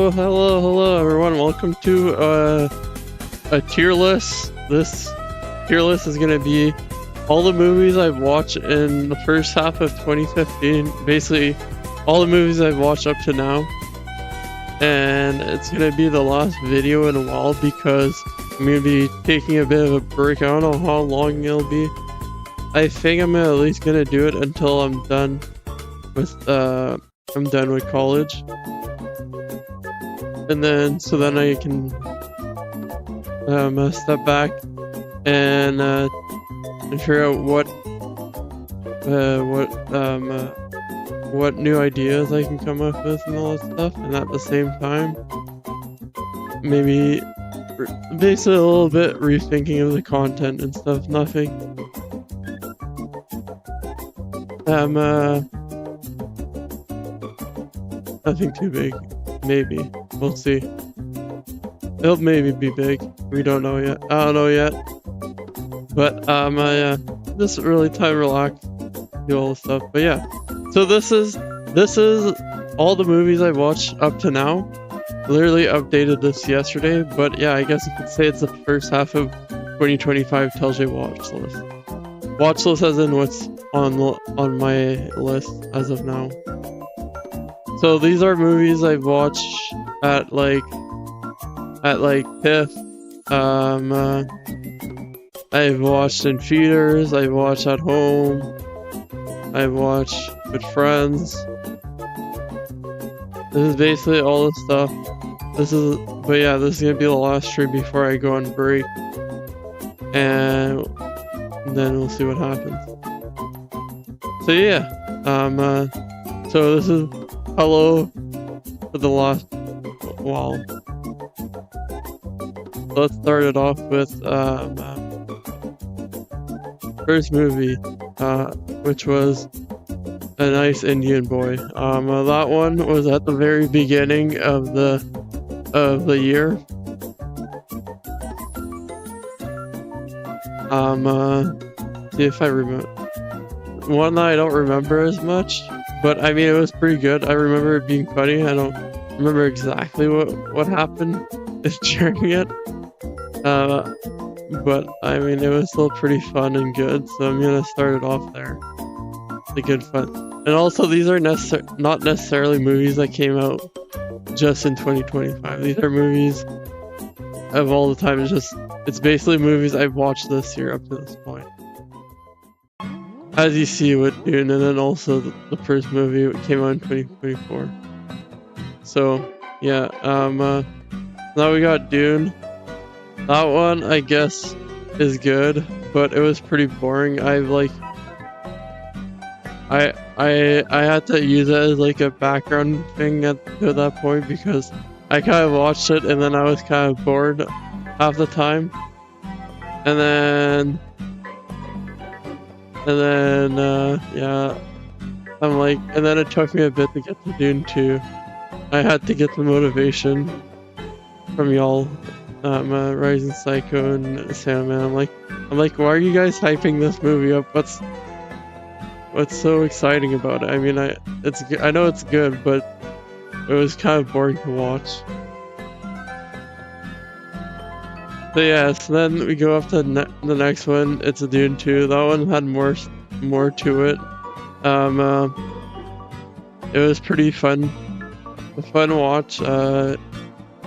Hello everyone. Welcome to a tier list. This tier list is gonna be all the movies I've watched in the first half of 2015. Basically, all the movies I've watched up to now. And it's gonna be the last video in a while because I'm gonna be taking a bit of a break. I don't know how long it'll be. I think I'm at least gonna do it until I'm done with college. And then, so then I can step back and figure out what new ideas I can come up with and all that stuff. And at the same time, maybe basically a little bit rethinking of the content and stuff. Nothing too big. Maybe. We'll see. It'll maybe be big. We don't know yet. I don't know yet. But, yeah. Just really time to relax. Do all the stuff. But yeah. So this is all the movies I've watched up to now. Literally updated this yesterday. But yeah, I guess you could say it's the first half of 2025 TellJe Watchlist. Watchlist as in what's on my list as of now. So these are movies I've watched at like TIFF. I've watched in theaters, I've watched at home, I've watched with friends. This is basically all the stuff. But yeah, this is gonna be the last stream before I go on break. And then we'll see what happens. So yeah, so this is hello for the last while. Let's start it off with first movie, which was A Nice Indian Boy. That one was at the very beginning of the year. See if I remember. One that I don't remember as much, but I mean it was pretty good. I remember it being funny. I don't remember exactly what happened during it. But I mean it was still pretty fun and good, so I'm gonna start it off there. The good fun. And also these are not necessarily movies that came out just in 2025. These are movies of all the time. It's basically movies I've watched this year up to this point. As you see with Dune, and then also the first movie came out in 2024. So yeah, now we got Dune. That one I guess is good, but it was pretty boring. I had to use it as like a background thing to that point because I kind of watched it and then I was kind of bored half the time. And then yeah, I'm like, and then it took me a bit to get to Dune 2. I had to get the motivation from y'all, Rising Psycho and Sandman. I'm like, why are you guys hyping this movie up? What's so exciting about it? I mean, I know it's good, but it was kind of boring to watch. So yeah, so then we go up to the next one. It's a Dune 2. That one had more to it. It was pretty fun. A fun watch.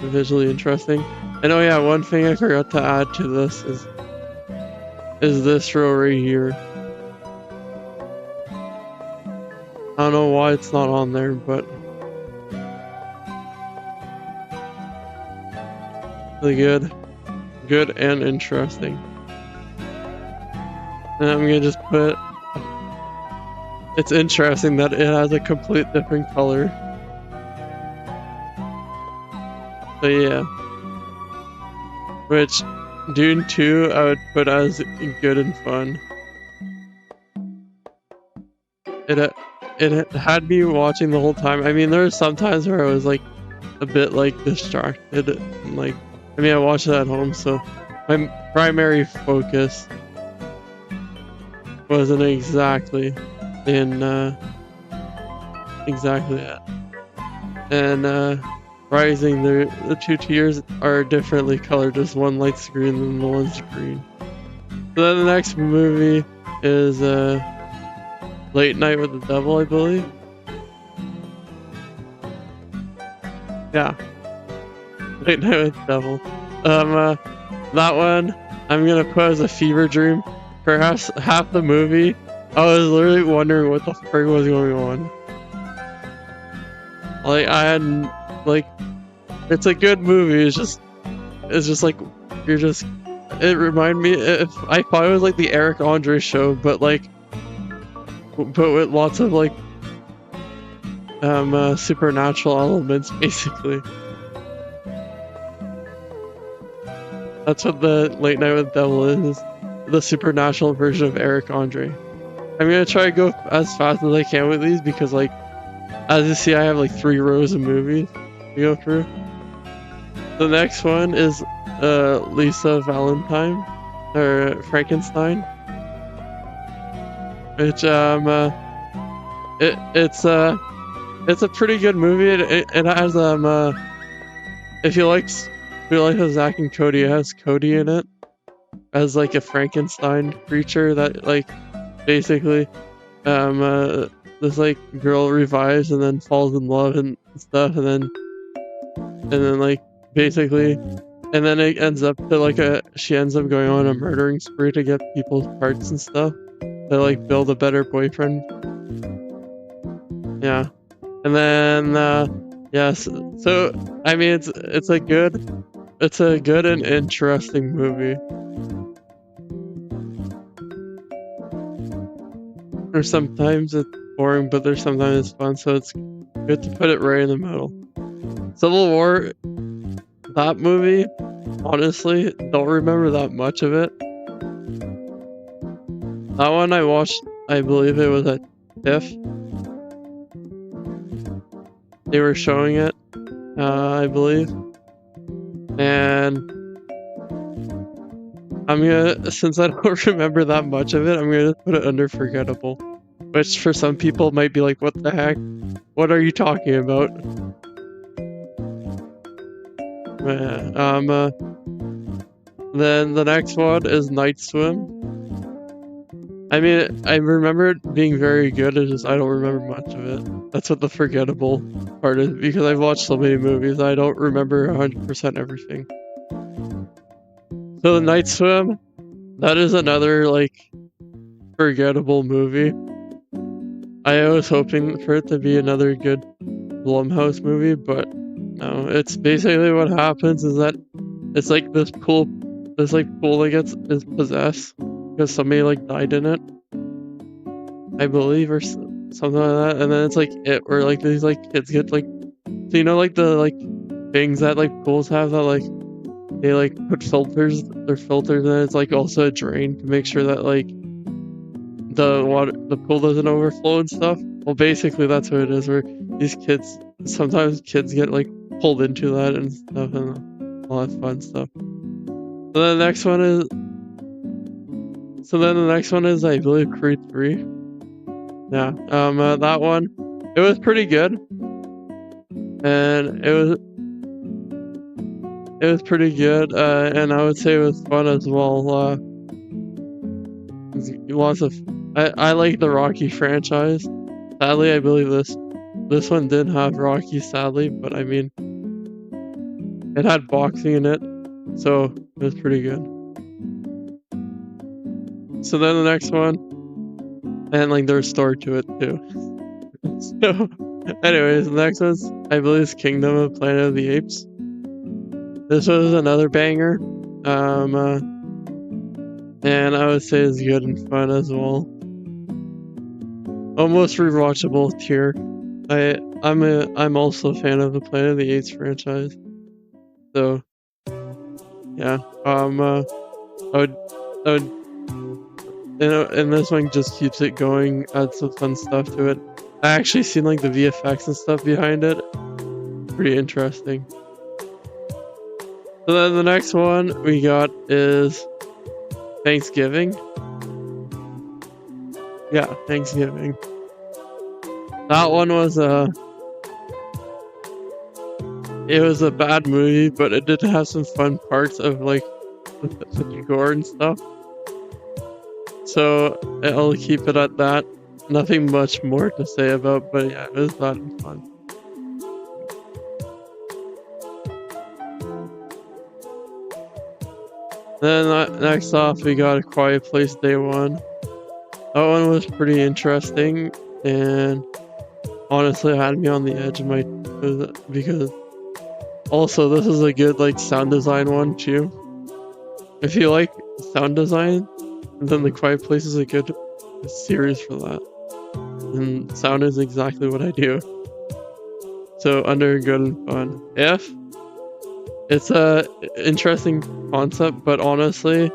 Visually interesting. And oh yeah, one thing I forgot to add to this is this row right here. I don't know why it's not on there, but really good and interesting. And I'm gonna just put, it's interesting that it has a complete different color. So yeah, which Dune 2 I would put as good and fun. It had me watching the whole time. I mean, there were some times where I was like a bit like distracted. Like, I mean, I watched it at home, so my primary focus wasn't exactly in exactly that. And Rising, the two tiers are differently colored. Just one light's green and the one's green. So then the next movie is Late Night with the Devil, I believe. Yeah, Late Night with the Devil. That one I'm gonna put as a fever dream. Perhaps half the movie, I was literally wondering what the frick was going on. Like I had like, it's a good movie. It's just like you're just. It reminded me. If I thought it was like the Eric Andre show, but with lots of like supernatural elements, basically. That's what the Late Night with the Devil is. The supernatural version of Eric Andre. I'm gonna try to go as fast as I can with these because, like, as you see, I have like 3 rows of movies to go through. The next one is Lisa Valentine or Frankenstein, which it's a pretty good movie. It has if you like Zack and Cody, it has Cody in it as like a Frankenstein creature that like basically this like girl revives and then falls in love and stuff, and then like basically, and then it ends up to like she ends up going on a murdering spree to get people's parts and stuff to like build a better boyfriend. Yeah. And then yes, so I mean it's a good and interesting movie. Or sometimes it's boring, but there's sometimes it's fun, so it's good to put it right in the middle. Civil War, that movie, honestly, don't remember that much of it. That one I watched, I believe it was at TIFF. They were showing it, I believe. And I'm gonna, since I don't remember that much of it, I'm gonna put it under forgettable. Which for some people might be like, what the heck? What are you talking about? Then the next one is Night Swim. I mean, I remember it being very good, it's just I don't remember much of it. That's what the forgettable part is, because I've watched so many movies, I don't remember 100% everything. So the Night Swim, that is another, like, forgettable movie. I was hoping for it to be another good Blumhouse movie, but no. It's basically what happens is that it's like this pool that is possessed because somebody like died in it, I believe, or something like that. And then it's like where like these like kids get like, so you know, like the like things that like pools have that like they like put filters, and it's like also a drain to make sure that like the pool doesn't overflow and stuff. Well, basically that's what it is, where these kids, sometimes kids get like pulled into that and stuff and all that fun stuff. So then the next one is I believe Creed 3. Yeah, that one, it was pretty good, and it was pretty good, and I would say it was fun as well. Lots of, I like the Rocky franchise. Sadly, I believe this one didn't have Rocky, sadly, but I mean, it had boxing in it, so it was pretty good. So then the next one, and like there's a story to it too. So, anyways, the next one's, I believe, is Kingdom of Planet of the Apes. This was another banger, and I would say it's good and fun as well. Almost rewatchable tier. I'm also a fan of the Planet of the Apes franchise. So yeah, I would, and this one just keeps it going, adds some fun stuff to it. I actually seen like the VFX and stuff behind it. Pretty interesting. So then the next one we got is Thanksgiving. Yeah, Thanksgiving. That one was it was a bad movie, but it did have some fun parts of like the gore and stuff. So I'll keep it at that. Nothing much more to say about, but yeah, it was bad and fun. Then next off, we got A Quiet Place Day 1. That one was pretty interesting, and honestly had me on the edge of my toes because also this is a good like sound design one too. If you like sound design, then The Quiet Place is a good series for that. And sound is exactly what I do. So under good and fun. If it's a interesting concept, but honestly,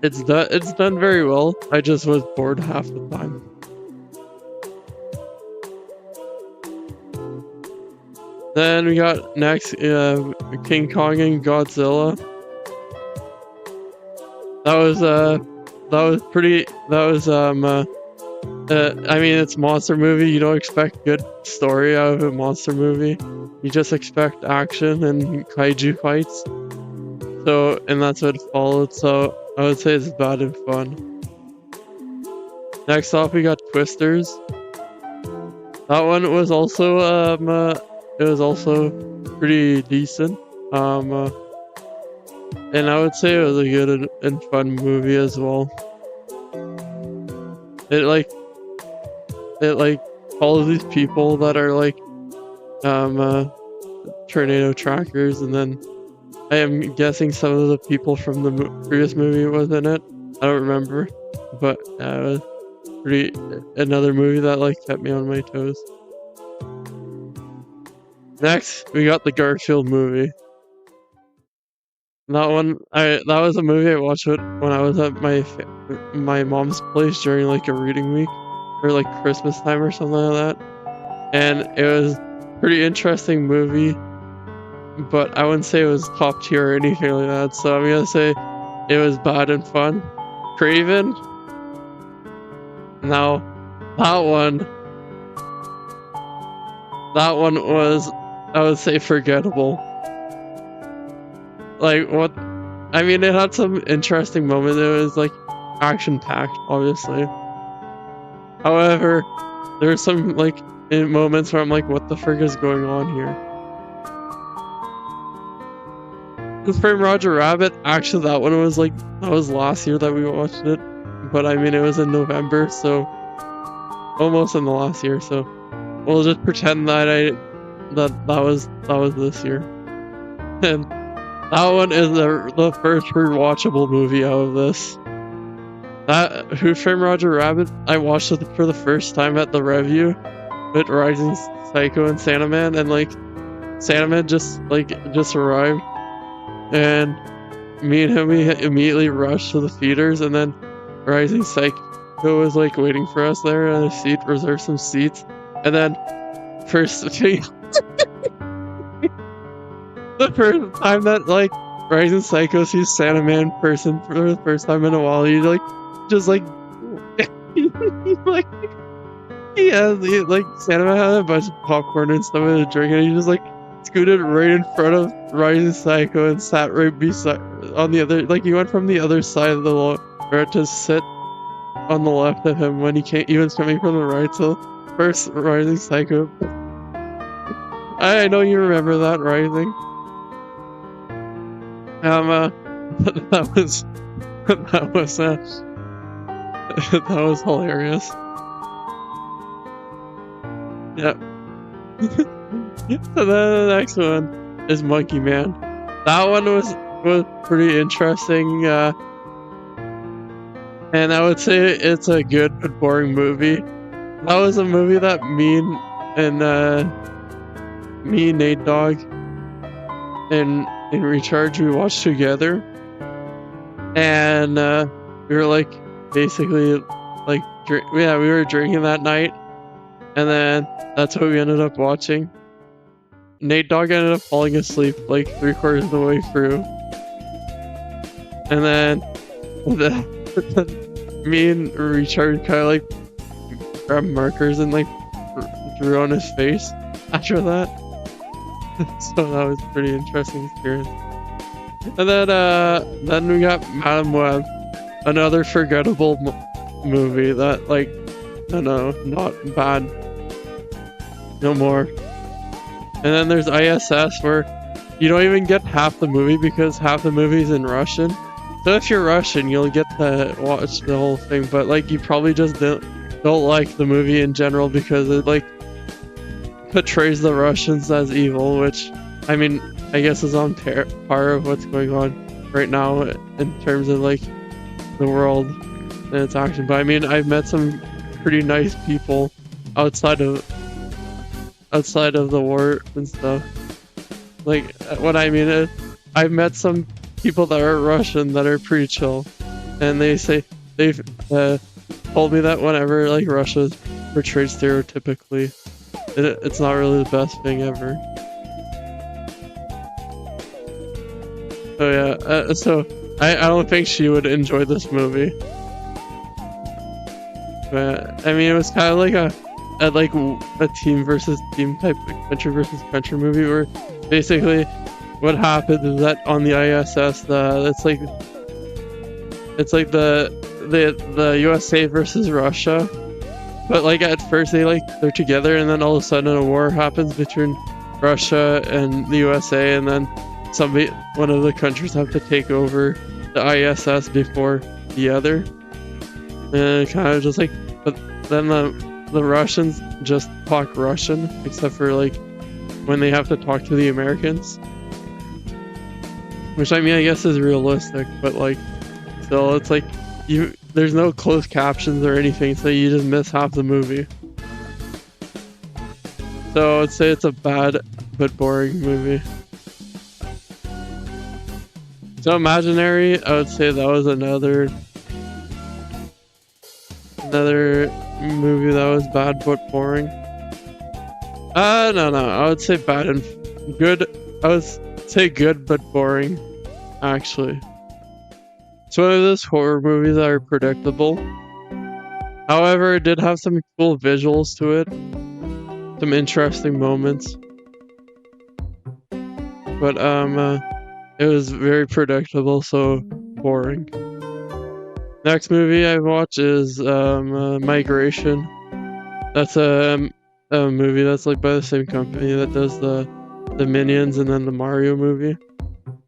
it's done very well. I just was bored half the time. Then we got next King Kong and Godzilla. That was I mean, it's a monster movie. You don't expect good story out of a monster movie. You just expect action and kaiju fights. So, and that's what it followed. So I would say it's bad and fun. Next off, we got Twisters. That one was also it was also pretty decent. And I would say it was a good and fun movie as well. It follows these people that are like tornado trackers, and then I am guessing some of the people from the previous movie was in it. I don't remember, but it was another movie that like kept me on my toes. Next, we got the Garfield movie. That was a movie I watched when I was at my mom's place during like a reading week or like Christmas time or something like that, and it was a pretty interesting movie, but I wouldn't say it was top tier or anything like that. So I'm gonna say it was bad and fun. Craven. Now, that one was, I would say, forgettable. Like, what? I mean, it had some interesting moments. It was like action-packed, obviously. However, there were some like moments where I'm like, what the frick is going on here? Who Framed Roger Rabbit? Actually, that was last year that we watched it. But I mean, it was in November, so almost in the last year. So we'll just pretend that that was this year. And that one is the first rewatchable movie out of this. That Who Framed Roger Rabbit, I watched it for the first time at the review with Rising Psycho and Sandman, and like Sandman just arrived, and me and him, we immediately rushed to the theaters, and then Rising Psycho was like waiting for us there at a seat, reserved some seats, and then first thing the first time that like Rising Psycho sees Sandman person for the first time in a while, he like just like like Sandman had a bunch of popcorn and stuff and a drink, and he just like scooted right in front of Rising Psycho and sat right beside on the other, like he went from the other side of the road to sit on the left of him when he was coming from the right. So first Rising Psycho. I know you remember that, Rising. That was hilarious. Yep. And then the next one is Monkey Man. That one was pretty interesting, and I would say it's a good but boring movie. That was a movie that me and Nate Dogg and Recharge we watched together, and we were like basically like we were drinking that night, and then that's what we ended up watching. Nate Dogg ended up falling asleep like 3/4 of the way through, and then me and Recharge kind of like grabbed markers and like drew on his face after that. So that was a pretty interesting experience. And then we got Madame Web, another forgettable movie that, like, no, not bad. No more. And then there's ISS, where you don't even get half the movie because half the movie's in Russian. So if you're Russian, you'll get to watch the whole thing, but like you probably just don't like the movie in general because it like portrays the Russians as evil, which I mean I guess is on par of what's going on right now in terms of like the world and its action. But I mean I've met some pretty nice people outside of the war and stuff. Like what I mean is I've met some people that are Russian that are pretty chill, and they've told me that whenever like Russia is portrayed stereotypically, it's not really the best thing ever. So yeah, so I don't think she would enjoy this movie. But I mean, it was kind of like a team versus team type, country versus country movie where basically what happens is that on the ISS, it's like the USA versus Russia, but like at first they're together, and then all of a sudden a war happens between Russia and the USA, and then one of the countries have to take over the ISS before the other, and kind of just like, but then the Russians just talk Russian except for like when they have to talk to the Americans. Which I mean, I guess is realistic, but like, still, it's like there's no closed captions or anything, so you just miss half the movie. So I'd say it's a bad but boring movie. So Imaginary, I would say that was another movie that was bad but boring. No, I would say bad and good. I would say good but boring, actually. It's one of those horror movies that are predictable. However, it did have some cool visuals to it, some interesting moments. But it was very predictable, so boring. Next movie I watched is Migration. That's a movie that's like by the same company that does the Minions and then the Mario movie.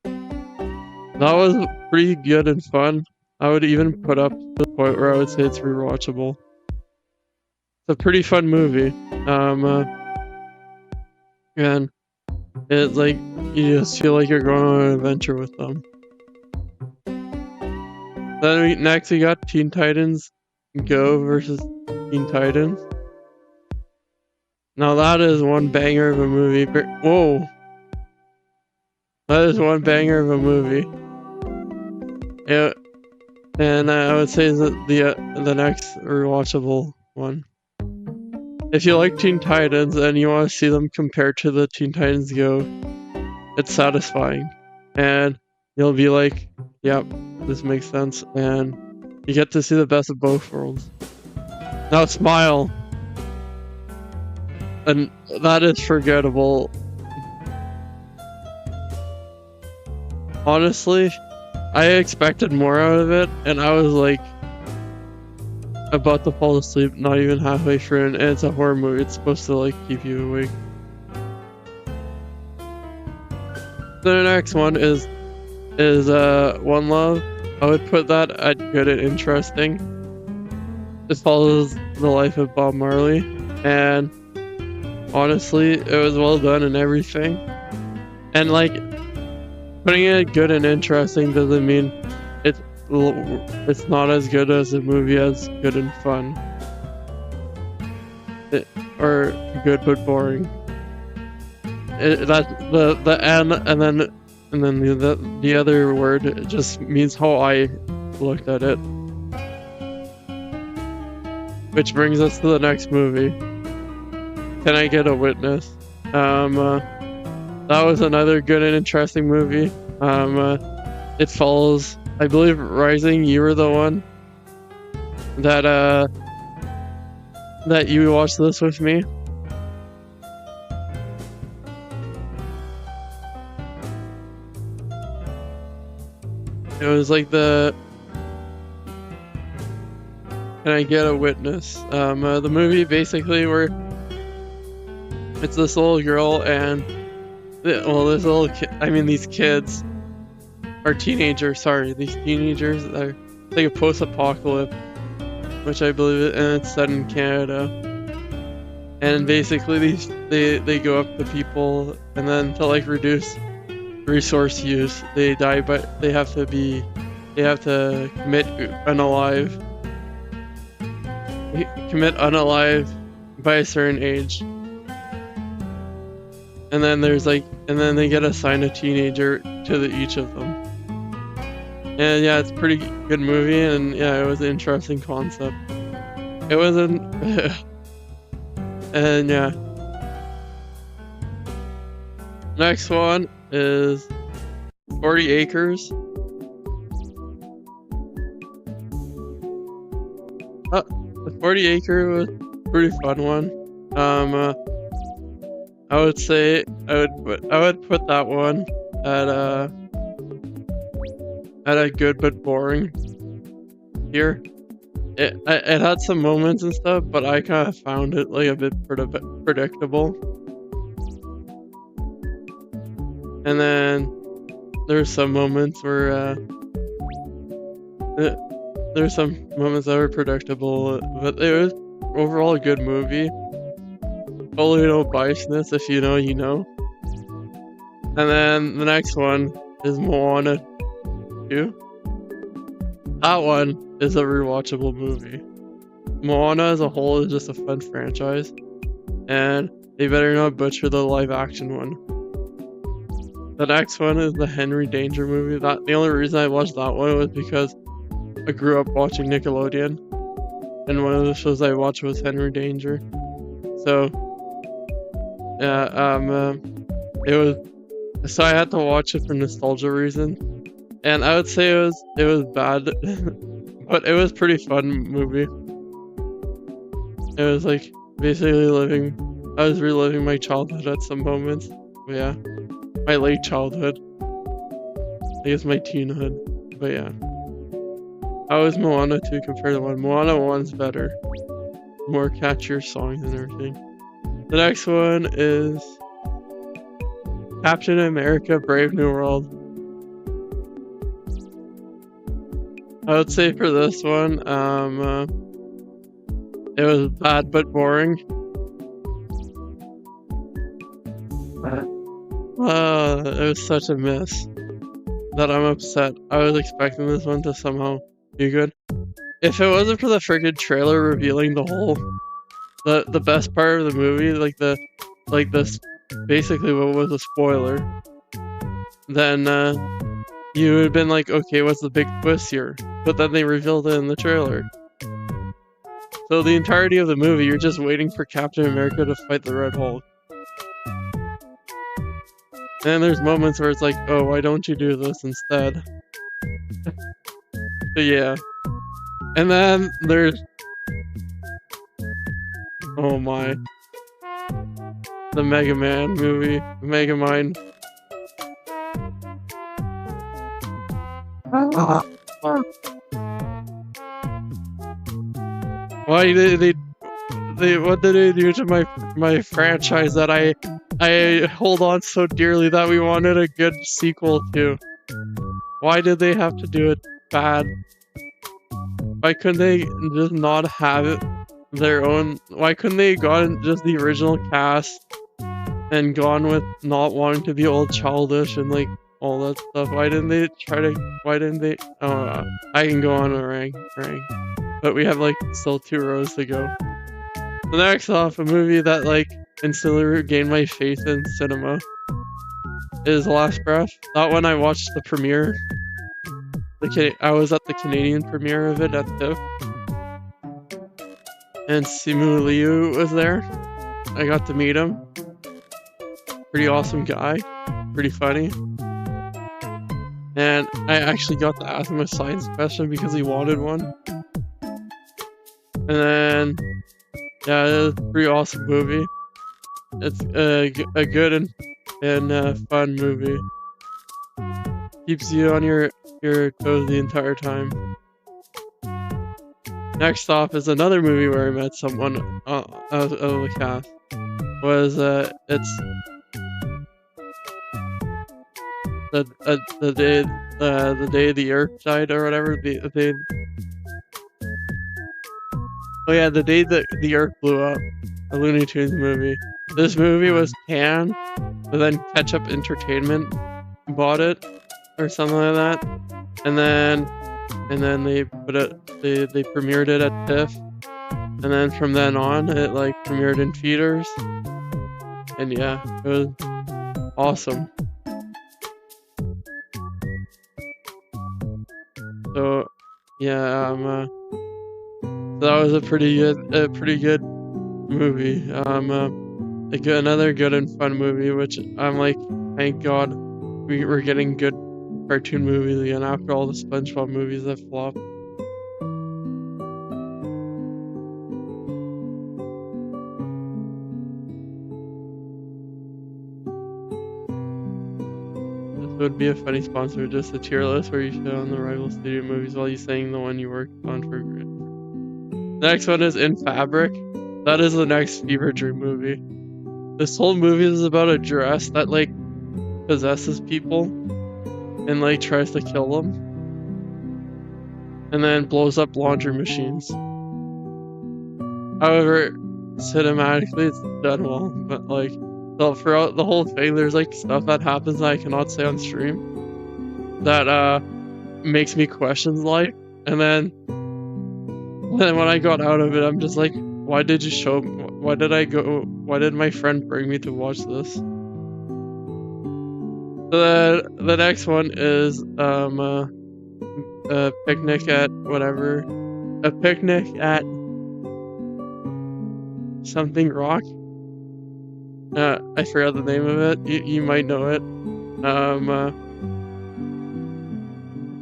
That was pretty good and fun. I would even put up to the point where I would say it's rewatchable. It's a pretty fun movie. And it's like you just feel like you're going on an adventure with them. Then next we got Teen Titans Go versus Teen Titans. Now that is one banger of a movie. Whoa! That is one banger of a movie. Yeah, and I would say that the next rewatchable one. If you like Teen Titans and you want to see them compared to the Teen Titans Go, it's satisfying, and you'll be like, "Yep, this makes sense," and you get to see the best of both worlds. Now smile. And that is forgettable. Honestly, I expected more out of it, and I was like about to fall asleep not even halfway through, and it's a horror movie. It's supposed to like keep you awake. The next one is One Love. I would put that at good and interesting. It follows the life of Bob Marley, and honestly, it was well done and everything. And like, putting it good and interesting doesn't mean it's not as good as a movie as good and fun. Or good but boring. That's the end, and then the other word, it just means how I looked at it. Which brings us to the next movie. Can I Get a Witness? That was another good and interesting movie. It follows, I believe, Rising. You were the one that you watched this with me. It was like the Can I Get a Witness? The movie basically where it's this little girl and this little kid. I mean, these kids are teenagers. Sorry, these teenagers are like a post-apocalypse, which I believe and it's set in Canada. And basically, they go up to people, and then to like reduce resource use, they die, but they have to commit unalive by a certain age. And then they get assigned a teenager to each of them. And yeah, it's a pretty good movie, and yeah, it was an interesting concept. It wasn't, and yeah. Next one is 40 Acres. 40 Acre was a pretty fun one. I would say I would put that one at a good but boring here. It had some moments and stuff, but I kind of found it like a bit predictable. And then there's some moments where there's some moments that were predictable, but it was overall a good movie. Totally no biasness. If you know, you know. And then the next one is Moana 2. That one is a rewatchable movie. Moana as a whole is just a fun franchise, and they better not butcher the live action one. The next one is the Henry Danger movie. The only reason I watched that one was because I grew up watching Nickelodeon, and one of the shows I watched was Henry Danger. So yeah, so I had to watch it for nostalgia reasons, and I would say it was bad, but it was pretty fun movie. It was like basically I was reliving my childhood at some moments. But yeah, my late childhood. I guess my teenhood. But yeah. How is Moana 2 compared to 1? Moana 1's better. More catchier songs and everything. The next one is Captain America Brave New World. I would say for this one, it was bad but boring. It was such a miss that I'm upset. I was expecting this one to somehow be good. If it wasn't for the freaking trailer revealing the best part of the movie, like this basically what was a spoiler, then you would have been like, okay, what's the big twist here? But then they revealed it in the trailer. So the entirety of the movie, you're just waiting for Captain America to fight the Red Hulk. And there's moments where it's like, oh, why don't you do this instead? So yeah. And then there's... oh my. The Mega Man movie. Megamind. Why did they what did they do to my franchise that I hold on so dearly that we wanted a good sequel to? Why did they have to do it bad? Why couldn't they just not have it their own? Why couldn't they gotten just the original cast and gone with not wanting to be all childish and like all that stuff? Why didn't they oh, I can go on a rank. But we have like still 2 rows to go. The next off, a movie that like instantly regained my faith in cinema is Last Breath. That one I watched the premiere. I was at the Canadian premiere of it at TIFF. And Simu Liu was there. I got to meet him. Pretty awesome guy. Pretty funny. And I actually got to ask him a science question because he wanted one. And then, yeah, it was a pretty awesome movie. It's a good and fun movie. If keeps you on your toes the entire time. Next off is another movie where I met someone out of the cast. It's the day the Earth died or whatever. The day that the Earth blew up. A Looney Tunes movie. This movie was canned, but then Ketchup Entertainment bought it or something like that, and then they premiered it at TIFF, and then from then on it like premiered in theaters, and yeah, it was awesome. So yeah, so that was a pretty good movie. Another good and fun movie, which I'm like, thank God we were getting good cartoon movies again after all the SpongeBob movies that flopped. This would be a funny sponsor, just a tier list where you show on the rival studio movies while you saying the one you worked on for grid. The next one is In Fabric. That is the next Fever Dream movie. This whole movie is about a dress that like possesses people and like tries to kill them, and then blows up laundry machines. However, cinematically it's done well, but like throughout the whole thing there's like stuff that happens that I cannot say on stream that makes me question life, and then when I got out of it I'm just like, why did my friend bring me to watch this? The next one is a picnic at whatever. A Picnic at something rock. I forgot the name of it. You might know it.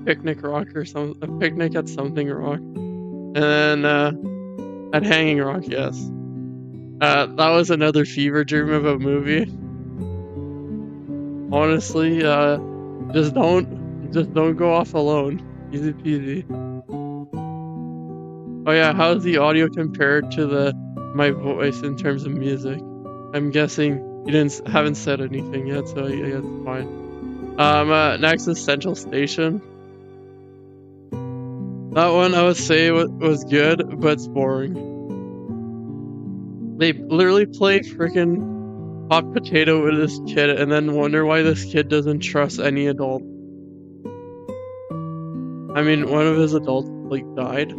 Picnic Rock or something. A Picnic at something rock. And then at Hanging Rock, yes. That was another fever dream of a movie. Honestly, just don't go off alone. Easy peasy. Oh yeah, how's the audio compared to my voice in terms of music? I'm guessing you haven't said anything yet, so yeah, it's fine. Next is Central Station. That one I would say was good, but it's boring. They literally play freaking hot potato with this kid and then wonder why this kid doesn't trust any adult. I mean, one of his adults like died.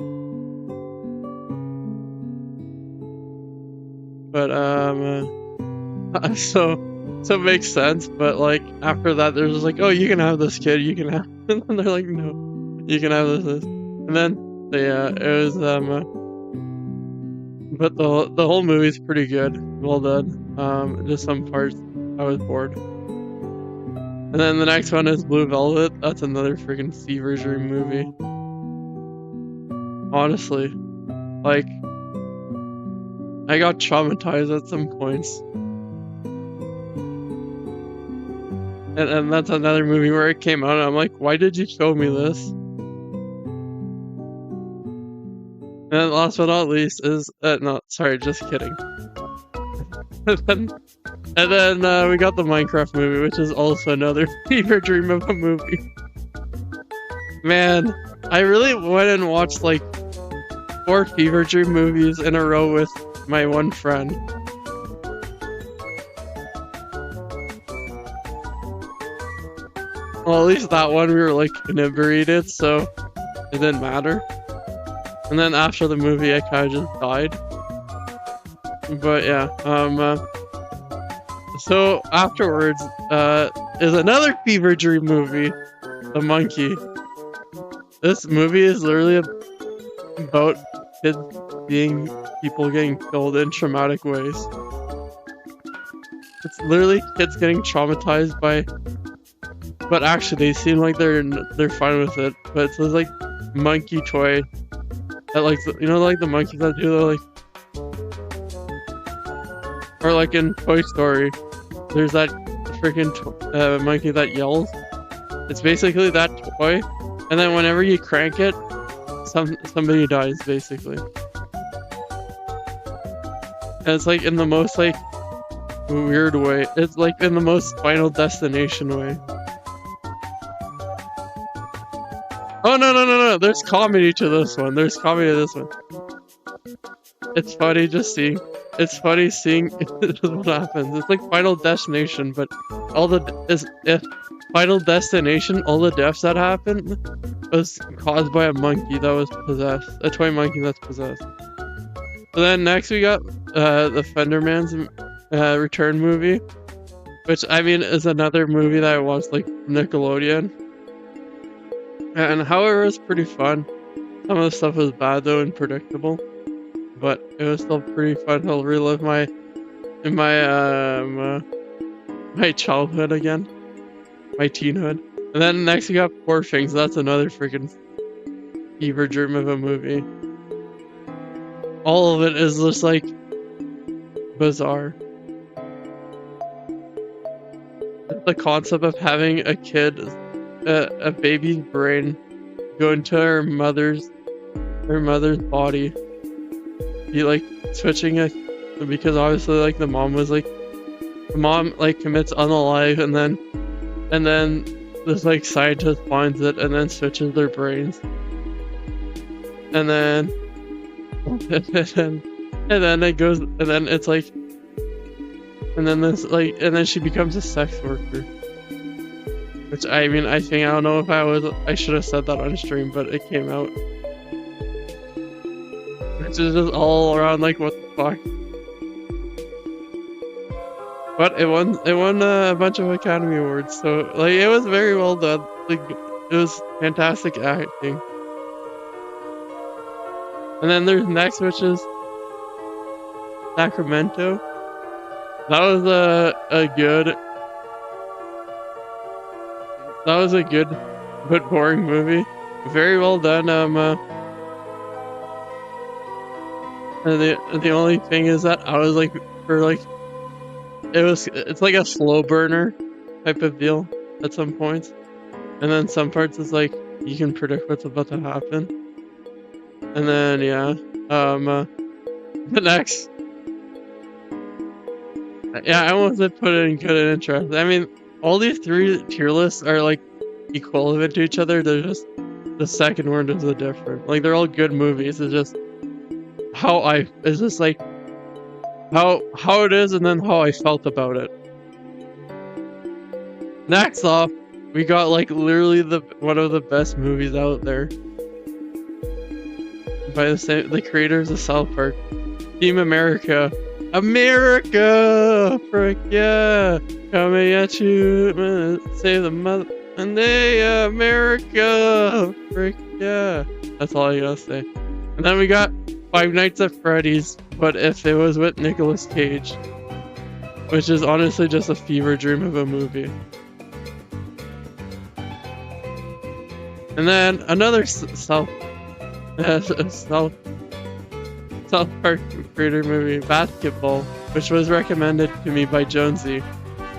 But so it makes sense, but like after that they're just like, oh, you can have this kid, you can have and then they're like, no, you can have this. And then it was but the whole movie's pretty good. Well done. Just some parts I was bored. And then the next one is Blue Velvet. That's another freaking fever dream movie. Honestly, like I got traumatized at some points. And that's another movie where it came out and I'm like, why did you show me this? And last but not least is no, sorry, just kidding. and then we got the Minecraft movie, which is also another fever dream of a movie. Man, I really went and watched like 4 fever dream movies in a row with my one friend. Well, at least that one we were like inebriated, so it didn't matter. And then after the movie, I kind of just died. But yeah, so afterwards, is another fever dream movie, The Monkey. This movie is literally about people getting killed in traumatic ways. It's literally kids getting traumatized by, but actually they seem like they're fine with it. But it's this like monkey toy that like, you know, like the monkeys that do like, or like in Toy Story, there's that freaking monkey that yells. It's basically that toy, and then whenever you crank it, somebody dies basically. And it's like in the most like weird way. It's like in the most Final Destination way. Oh no! There's comedy to this one. There's comedy to this one. It's funny just seeing. It's funny seeing what happens. It's like Final Destination, but if Final Destination, all the deaths that happened was caused by a monkey that was possessed, a toy monkey that's possessed. So then next we got the Fenderman's Return movie, which I mean is another movie that I watched like Nickelodeon, and however it's pretty fun. Some of the stuff was bad though and predictable, but it was still pretty fun to relive my childhood again, my teenhood. And then next we got Poor Things. That's another freaking fever dream of a movie. All of it is just like bizarre. The concept of having a kid, a baby's brain, go into her mother's body, be like switching it, because obviously like the mom commits unalive, and then this like scientist finds it and then switches their brains, and then it goes, and then it's like, and then she becomes a sex worker. Which I mean, I don't know if I should have said that on stream, but it came out. Which is just all around like, what the fuck. But it won a bunch of Academy Awards, so like it was very well done. Like it was fantastic acting. And then there's next, which is Sacramento. That was a good but boring movie. Very well done. And the only thing is that I was like, it's like a slow burner type of deal at some points, and then some parts is like you can predict what's about to happen. And then yeah, the next. Yeah, I almost did put it in good and interesting. I mean, all these three tier lists are like equivalent to each other. They're just the second one is the different. Like they're all good movies. It's just it's just like how it is, and then how I felt about it. Next off, we got like literally one of the best movies out there by the creators of South Park, Team America. America, frick yeah, coming at you, save the mother, and they America, frick yeah. That's all I gotta say. And then we got Five Nights at Freddy's, but if it was with Nicolas Cage, which is honestly just a fever dream of a movie. And then another South Park creator movie, Basketball, which was recommended to me by Jonesy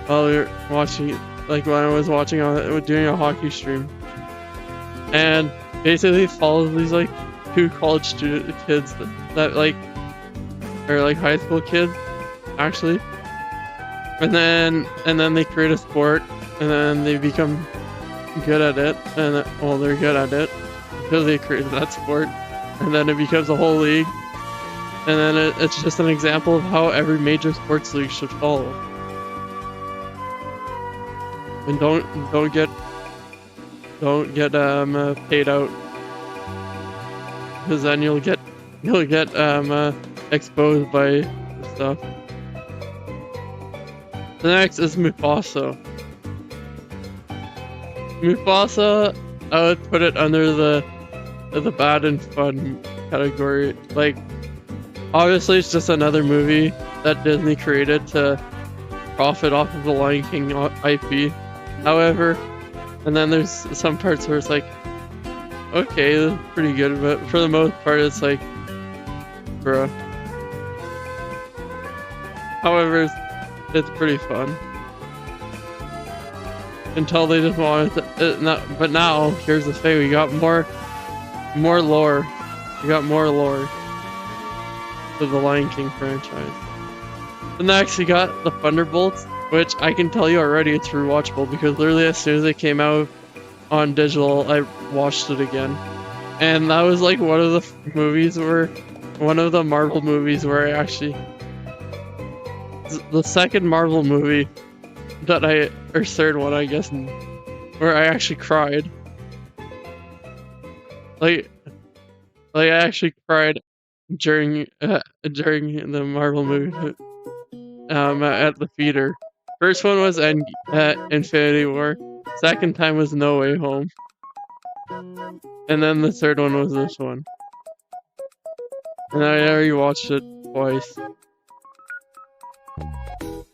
while we were watching it, like when I was watching doing a hockey stream. And basically follows these like two college student kids that like are like high school kids actually, and then they create a sport, and then they become good at it, and they're good at it because they created that sport, and then it becomes a whole league. And then it's just an example of how every major sports league should follow. And don't get paid out, because then you'll get exposed by stuff. The next is Mufasa. Mufasa, I would put it under the bad and fun category. Like, obviously, it's just another movie that Disney created to profit off of the Lion King IP. However, and then there's some parts where it's like, okay, this is pretty good, but for the most part, it's like, bruh. However, it's pretty fun. until they just wanted to. But now, here's the thing: we got more lore. We got more lore to the Lion King franchise. The next, we got the Thunderbolts, which I can tell you already it's rewatchable because literally as soon as it came out on digital, I watched it again, and that was like one of the Marvel movies where I actually. The second Marvel movie or third one, I guess, where I actually cried. Like I actually cried during the Marvel movie at the theater. First one was Infinity War. Second time was No Way Home. And then the third one was this one. And I already watched it twice.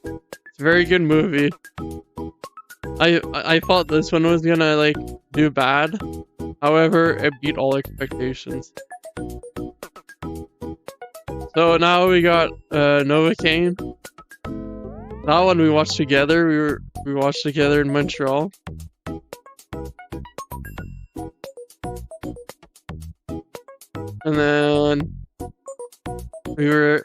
It's a very good movie. I thought this one was gonna like do bad. However, it beat all expectations. So now we got Novocaine. That one we watched together. We watched together in Montreal. And then we were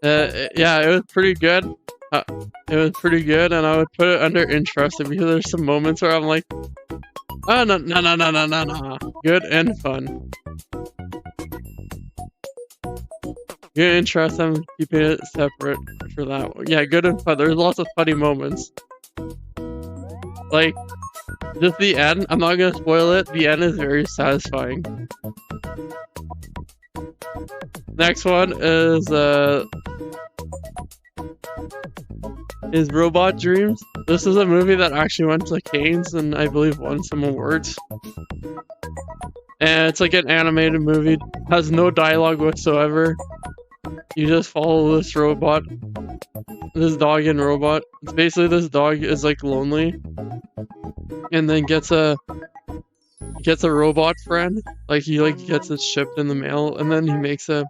yeah, it was pretty good. It was pretty good, and I would put it under interesting because there's some moments where I'm like, oh no. Good and fun. Good and interest, I'm keeping it separate for that one. Yeah, good and fun. There's lots of funny moments. Like, just the end, I'm not gonna spoil it, the end is very satisfying. Next one is Robot Dreams. This is a movie that actually went to Cannes and I believe won some awards. And it's like an animated movie, has no dialogue whatsoever. You just follow this robot, this dog and robot. It's basically this dog is like lonely, and then gets a robot friend. Like he gets it shipped in the mail, and then he makes a,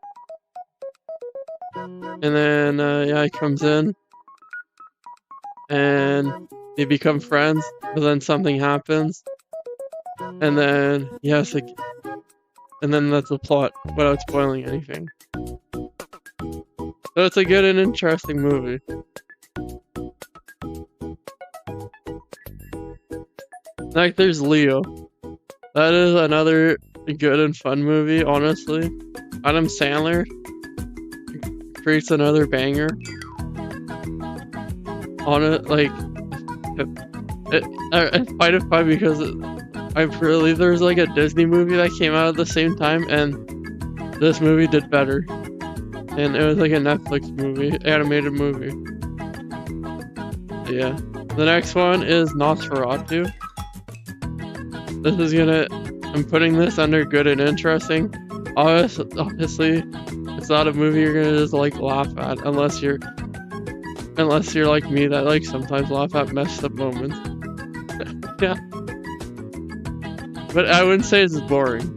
and then yeah, he comes in, and they become friends. But then something happens, and then he has to, and then that's the plot without spoiling anything. So it's a good and interesting movie. Like there's Leo. That is another good and fun movie, honestly. Adam Sandler creates another banger. On it, like it's quite a fun because I believe there's like a Disney movie that came out at the same time, and this movie did better. And it was like a Netflix movie, animated movie. Yeah. The next one is Nosferatu. I'm putting this under good and interesting. Obviously, it's not a movie you're gonna just like laugh at unless you're like me that like sometimes laugh at messed up moments. Yeah. But I wouldn't say it's boring.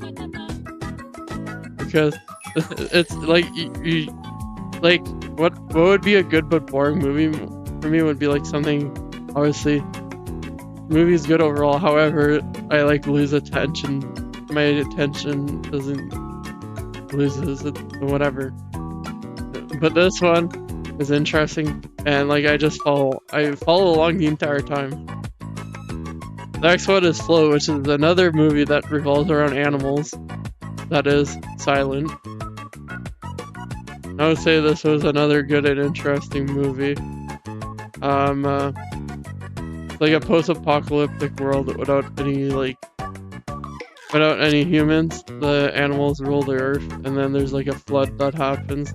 Because it's like you like what would be a good but boring movie for me would be like something, obviously movie is good overall, however I like lose attention, my attention loses it, whatever. But this one is interesting, and like I follow along the entire time. The next one is Flow, which is another movie that revolves around animals that is silent. I would say this was another good and interesting movie. Like a post-apocalyptic world without any humans. The animals rule the earth, and then there's like a flood that happens,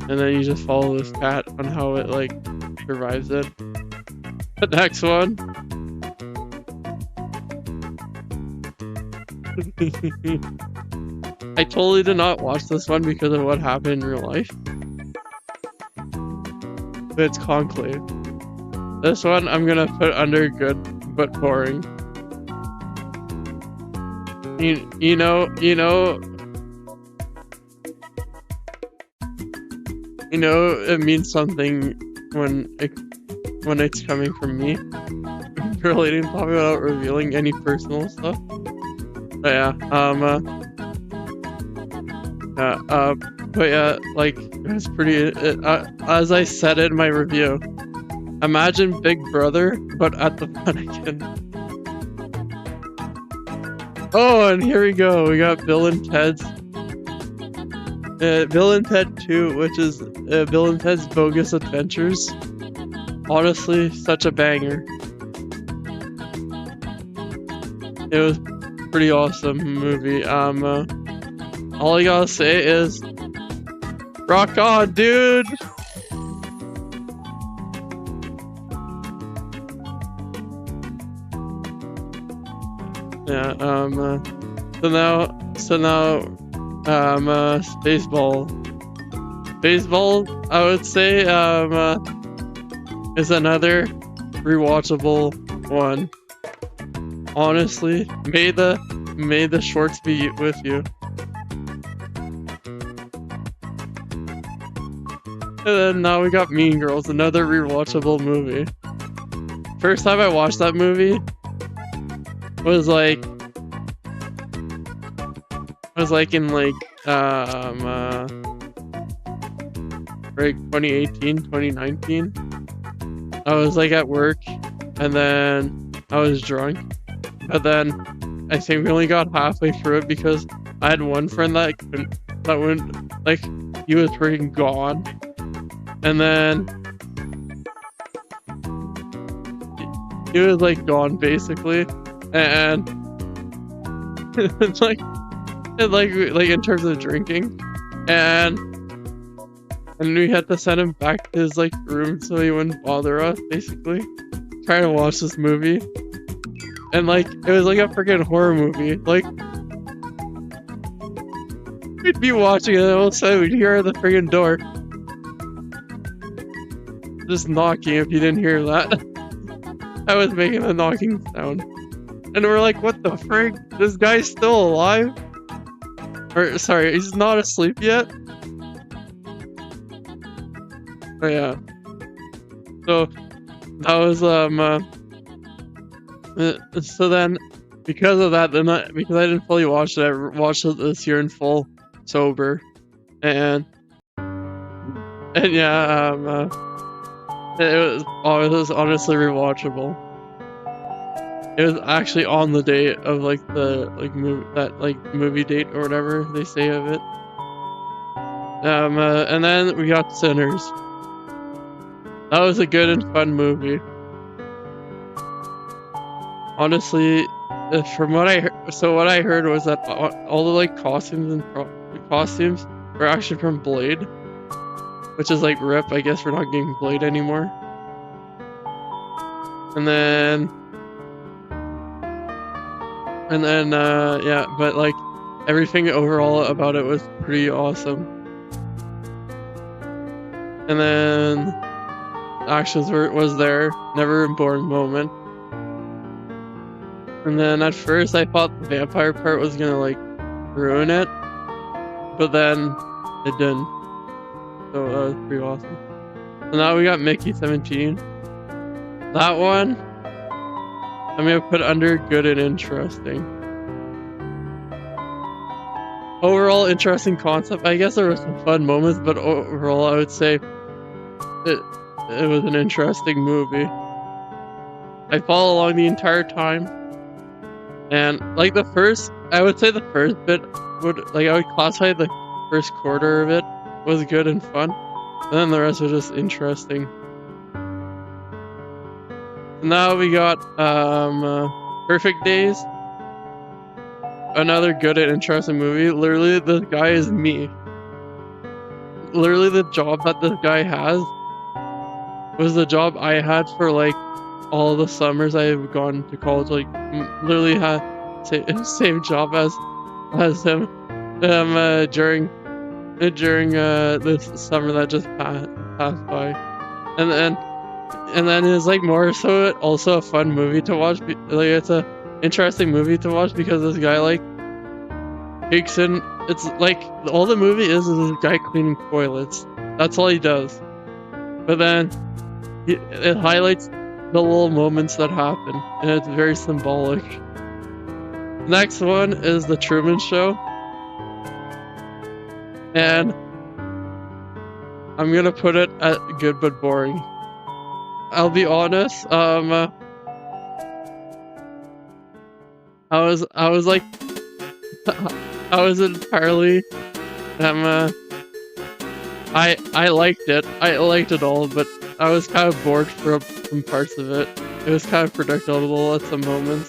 and then you just follow this cat on how it like survives it. The next one. I totally did not watch this one because of what happened in real life. But it's Conclave. This one I'm gonna put under good but boring. You know, it means something when it's coming from me. Relating topic without revealing any personal stuff. But yeah, but yeah, like, it was pretty, as I said in my review, imagine Big Brother, but at the Vatican. Oh, and here we go, we got Bill and Ted's, Bill and Ted 2, which is Bill and Ted's Bogus Adventures. Honestly, such a banger. It was pretty awesome movie. All I gotta say is, rock on, dude! Yeah, so now, Spaceball. Spaceball, I would say, is another rewatchable one. Honestly, may the shorts be with you. And then now we got Mean Girls, another rewatchable movie. First time I watched that movie was like in like 2018, 2019. I was like at work, and then I was drunk. But then I think we only got halfway through it because I had one friend that went, like, he was freaking gone. And then he was like gone basically. And like in terms of drinking. And we had to send him back to his like room so he wouldn't bother us, basically. Trying to watch this movie. And like, it was like a freaking horror movie. Like, we'd be watching it and all of a sudden we'd hear the freaking door just knocking, if you didn't hear that. I was making a knocking sound. And we're like, what the frick? This guy's still alive? Or, sorry, he's not asleep yet? Oh yeah. So, that was, so then, because of that, because I didn't fully watch it, I watched it this year in full, sober, and yeah, it was honestly rewatchable. It was actually on the date of like the movie date or whatever they say of it. And then we got Sinners. That was a good and fun movie. Honestly, from what I heard was that all the like costumes were actually from Blade, which is like RIP. I guess we're not getting Blade anymore. And then yeah, but like everything overall about it was pretty awesome. And then actions was there, never a boring moment. And then at first I thought the vampire part was gonna like ruin it, but then it didn't. So that was pretty awesome. So now we got Mickey 17. That one I'm gonna put under good and interesting. Overall interesting concept. I guess there were some fun moments, but overall I would say it was an interesting movie. I followed along the entire time. And like I would say the first bit I would classify the first quarter of it was good and fun. And then the rest was just interesting. Now we got Perfect Days. Another good and interesting movie. Literally, this guy is me. Literally, the job that this guy has was the job I had for like all the summers I've gone to college. Like, literally had same job as him. During this summer that just passed by, and then it's like more so also a fun movie to watch. Like, it's a interesting movie to watch because this guy like takes in. It's like all the movie is this guy cleaning toilets. That's all he does. but then it highlights the little moments that happen, and it's very symbolic. Next one is The Truman Show, and I'm gonna put it at good but boring. I'll be honest, I was like, I was entirely, I liked it. I liked it all, but I was kind of bored from parts of it. It was kind of predictable at some moments.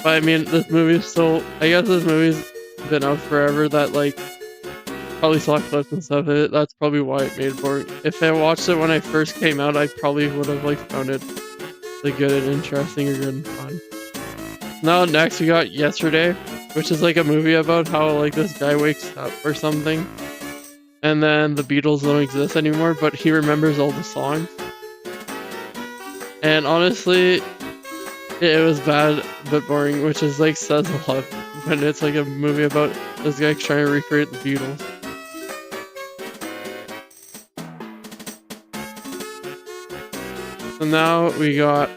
But I mean, this movie's so, I guess this movie's been out forever that like, probably saw clips and stuff of it. That's probably why it made it boring. If I watched it when I first came out, I probably would have like found it like good and interesting or good and fun. Now next we got Yesterday, which is like a movie about how like this guy wakes up or something, and then the Beatles don't exist anymore, but he remembers all the songs. And honestly, it was bad but boring, which is like says a lot when it's like a movie about this guy trying to recreate the Beatles. So now we got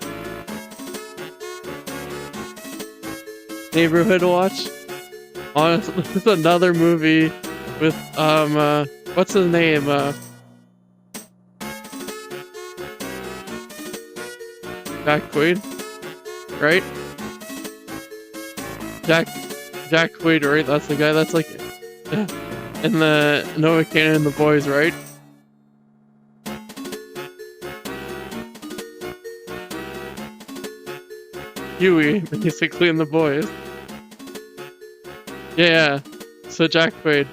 Neighborhood Watch. Honestly, this is another movie with what's his name? Jack Quaid, right? Jack Quaid, right? That's the guy that's like in the Noah Kanan and the Boys, right? Huey, basically, in the Boys. Yeah, so Jack Quaid.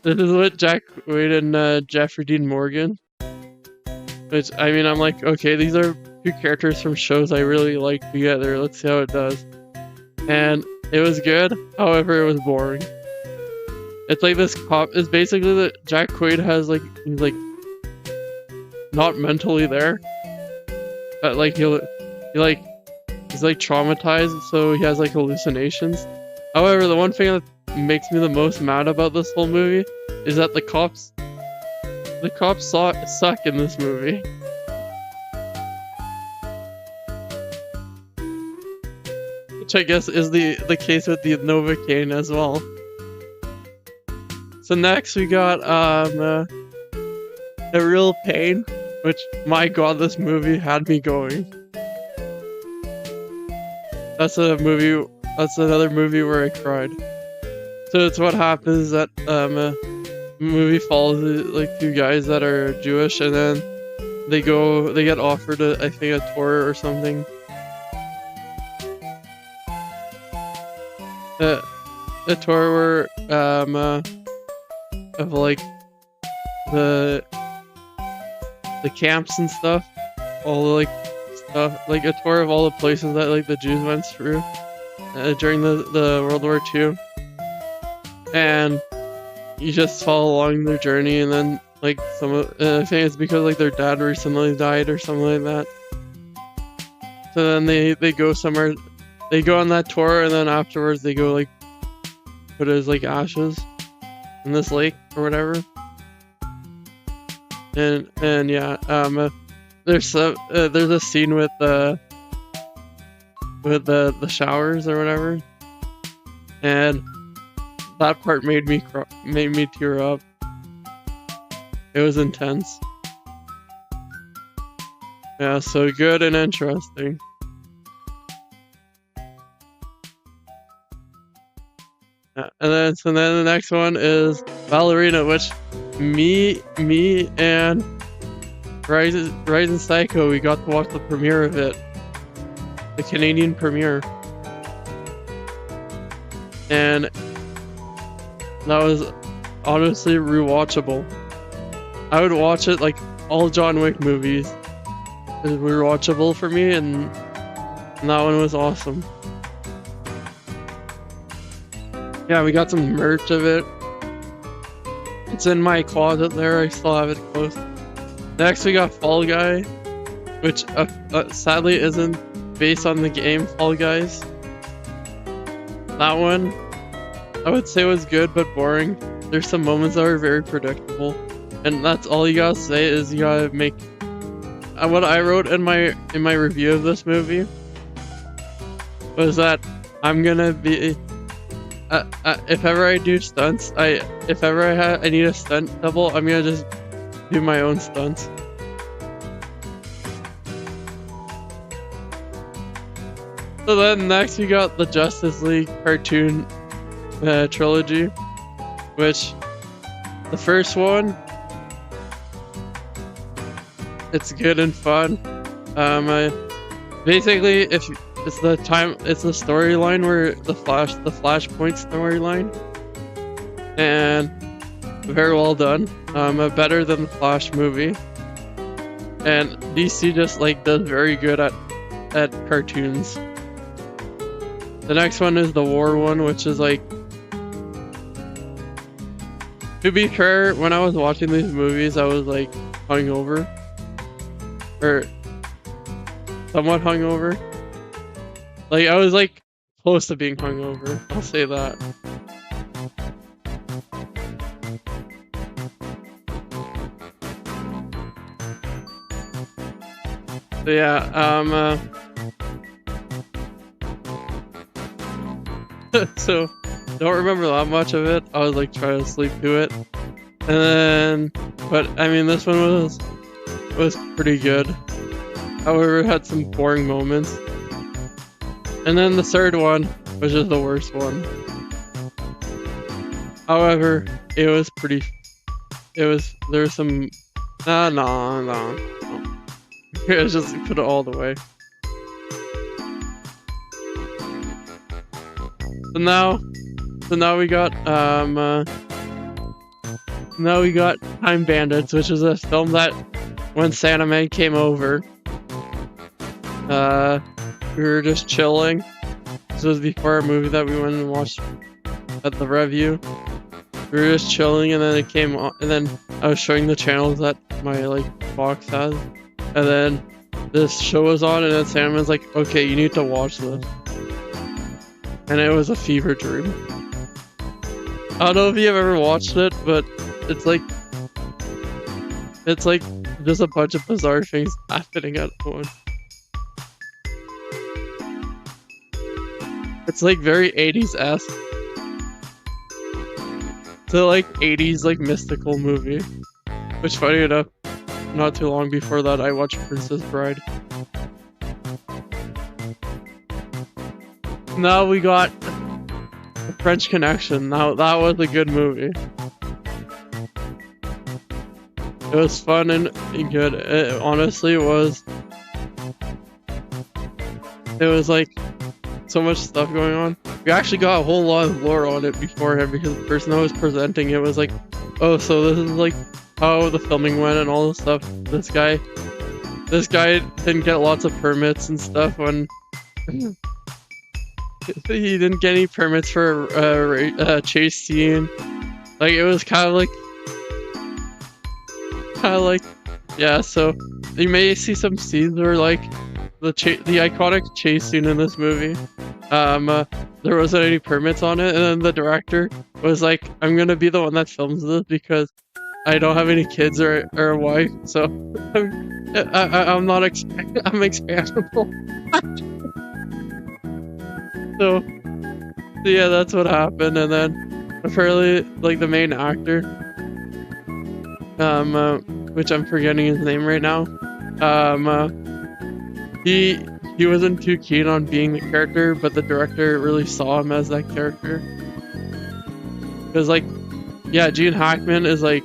This is what Jack Quaid and Jeffrey Dean Morgan. Which, I mean, I'm like, okay, these are two characters from shows I really like together. Let's see how it does. And it was good, however, it was boring. It's like this cop is basically that Jack Quaid has like, he's like not mentally there, but like he's like traumatized, so he has like hallucinations. However, the one thing that makes me the most mad about this whole movie is that the cops suck in this movie. Which I guess is the case with the Novocaine as well. So next we got A Real Pain, which, my god, this movie had me going. That's another movie where I cried. So it's what happens that a movie follows like two guys that are Jewish, and then they get offered I think a tour or something. A tour where of like the camps and stuff, all the like stuff, like a tour of all the places that like the Jews went through during the World War II, and you just follow along their journey, and then like I think it's because like their dad recently died or something like that. So then they go somewhere, they go on that tour, and then afterwards they go like put his like ashes in this lake or whatever. And yeah, there's a scene with the showers or whatever, and that part made me tear up. It was intense. Yeah, so good and interesting. Yeah, and then the next one is Ballerina, which me and Rising Psycho, we got to watch the premiere of it, the Canadian premiere, and that was honestly rewatchable. I would watch it like all John Wick movies. It was rewatchable for me, and that one was awesome. Yeah, we got some merch of it. It's in my closet there. I still have it close. Next, we got Fall Guy, which sadly isn't based on the game Fall Guys. That one, I would say, was good but boring. There's some moments that were very predictable. and that's all you gotta say is you gotta make. What I wrote in my review of this movie was that I'm gonna be. If ever I do stunts, if ever I need a stunt double, I'm gonna just do my own stunts. So then next we got the Justice League cartoon trilogy, which the first one, it's good and fun. Basically, if it's the storyline where the Flashpoint storyline, and very well done. Better than the Flash movie, and DC just like does very good at cartoons. The next one is the War one, which is like, to be fair, when I was watching these movies, I was like hungover, or somewhat hungover. Like, I was like close to being hungover, I'll say that. So yeah, so don't remember that much of it. I was like trying to sleep through it, and then, but I mean, this one was pretty good. However, it had some boring moments. And then the third one, which is the worst one. However, it was pretty. There's some. No. Let's just put it all the way. So now we got Time Bandits, which is a film that when Santa Man came over, we were just chilling. This was before a movie that we went and watched at the review. We were just chilling, and then it came on, and then I was showing the channels that my like box has, and then this show was on, and then Santa Man's like, "Okay, you need to watch this." And it was a fever dream. I don't know if you've ever watched it, but it's like just a bunch of bizarre things happening at once. It's like very 80s-esque. It's a like 80s like mystical movie. Which, funny enough, not too long before that I watched Princess Bride. Now we got The French Connection. Now that was a good movie. It was fun and good. It honestly was. It was like so much stuff going on. We actually got a whole lot of lore on it beforehand because the person that was presenting it was like, "Oh, so this is like how the filming went and all this stuff." This guy didn't get lots of permits and stuff when. He didn't get any permits for a chase scene. Like, it was kind of like, yeah. So you may see some scenes where like the iconic chase scene in this movie. There wasn't any permits on it, and then the director was like, "I'm gonna be the one that films this because I don't have any kids or a wife, so I'm not I'm expandable." So yeah, that's what happened, and then apparently, like, the main actor, which I'm forgetting his name right now, he wasn't too keen on being the character, but the director really saw him as that character. Because, like, yeah, Gene Hackman is like,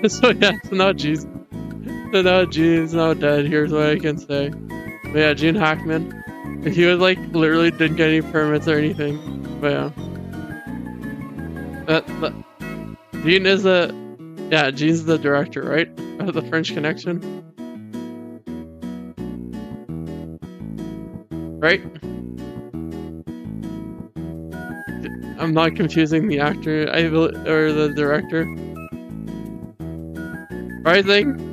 so yeah, so now Gene's now dead. Here's what I can say. But yeah, Gene Hackman. He was like literally didn't get any permits or anything. But yeah. Gene is Gene's the director, right? Of The French Connection. Right? I'm not confusing the actor or the director. Rising.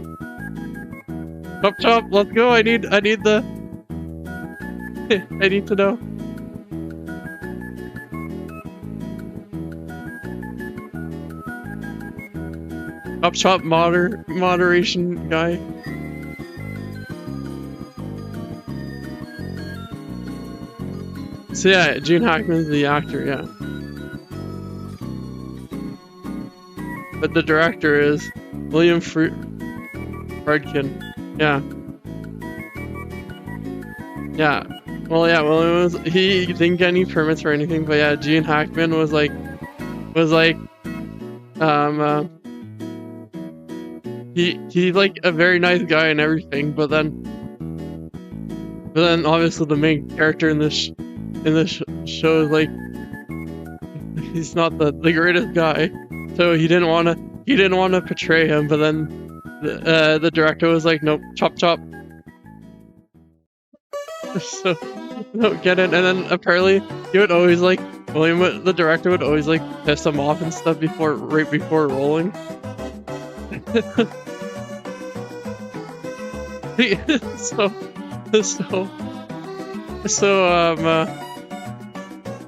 Chop, let's go. I need the I need to know. Up top moderation guy. So yeah, Gene Hackman's the actor, yeah. But the director is William Friedkin. Yeah. Yeah. Well, yeah, well, he didn't get any permits or anything, but yeah, Gene Hackman was like, he's like a very nice guy and everything, but then obviously the main character in this show is like, he's not the greatest guy, so he didn't want to portray him, but then the director was like, nope, chop. So don't get it, and then apparently he would always like the director would always like piss him off and stuff right before rolling.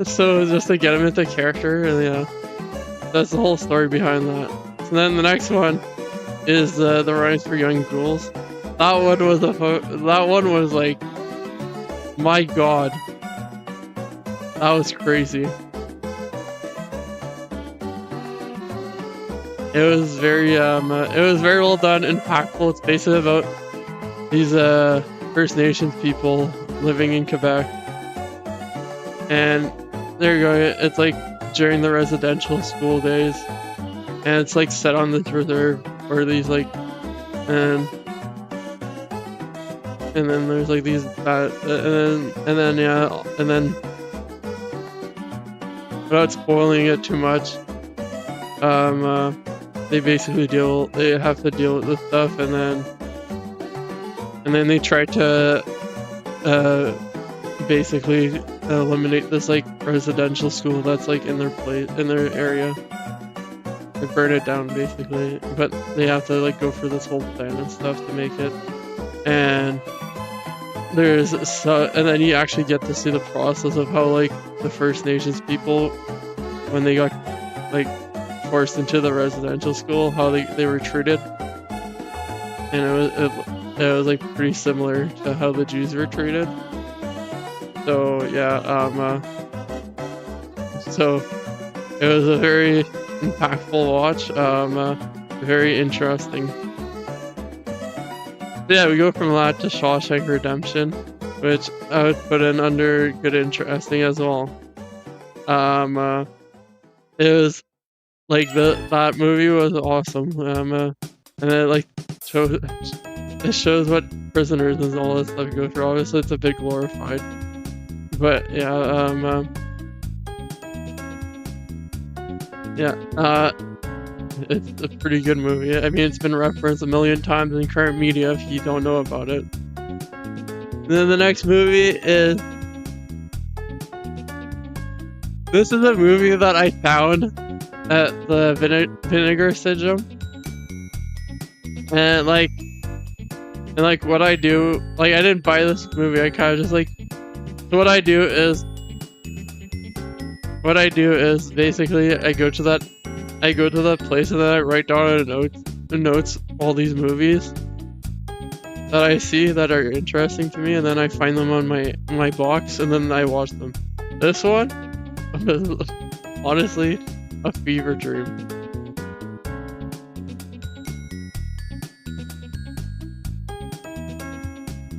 So just to get him into character, and yeah, that's the whole story behind that. So then the next one is the Rhymes for Young Ghouls. That one was like, my god, that was crazy. It was very well done, impactful. It's basically about these First Nations people living in Quebec, and there you go. It's like during the residential school days, and it's like set on this reserve where these like and then there's like these and then without spoiling it too much, they basically have to deal with this stuff, and then they try to basically eliminate this like residential school that's like in their area. They burn it down basically, but they have to like go for this whole plan and stuff to make it. And then you actually get to see the process of how like the First Nations people, when they got like forced into the residential school, how they were treated, and it was like pretty similar to how the Jews were treated. So yeah, so it was a very impactful watch, very interesting. Yeah, we go from that to Shawshank Redemption, which I would put in under good interesting as well. It was like that movie was awesome. And it like it shows what prisoners and all this stuff go through. Obviously, it's a bit glorified, but yeah, it's a pretty good movie. I mean, it's been referenced a million times in current media if you don't know about it. And then the next movie is... This is a movie that I found at the Vinegar Syndrome. And like what I do... Like, I didn't buy this movie, I kind of just like... So what I do is basically I go to that place and then I write down notes all these movies that I see that are interesting to me, and then I find them on my box and then I watch them. This one was honestly a fever dream.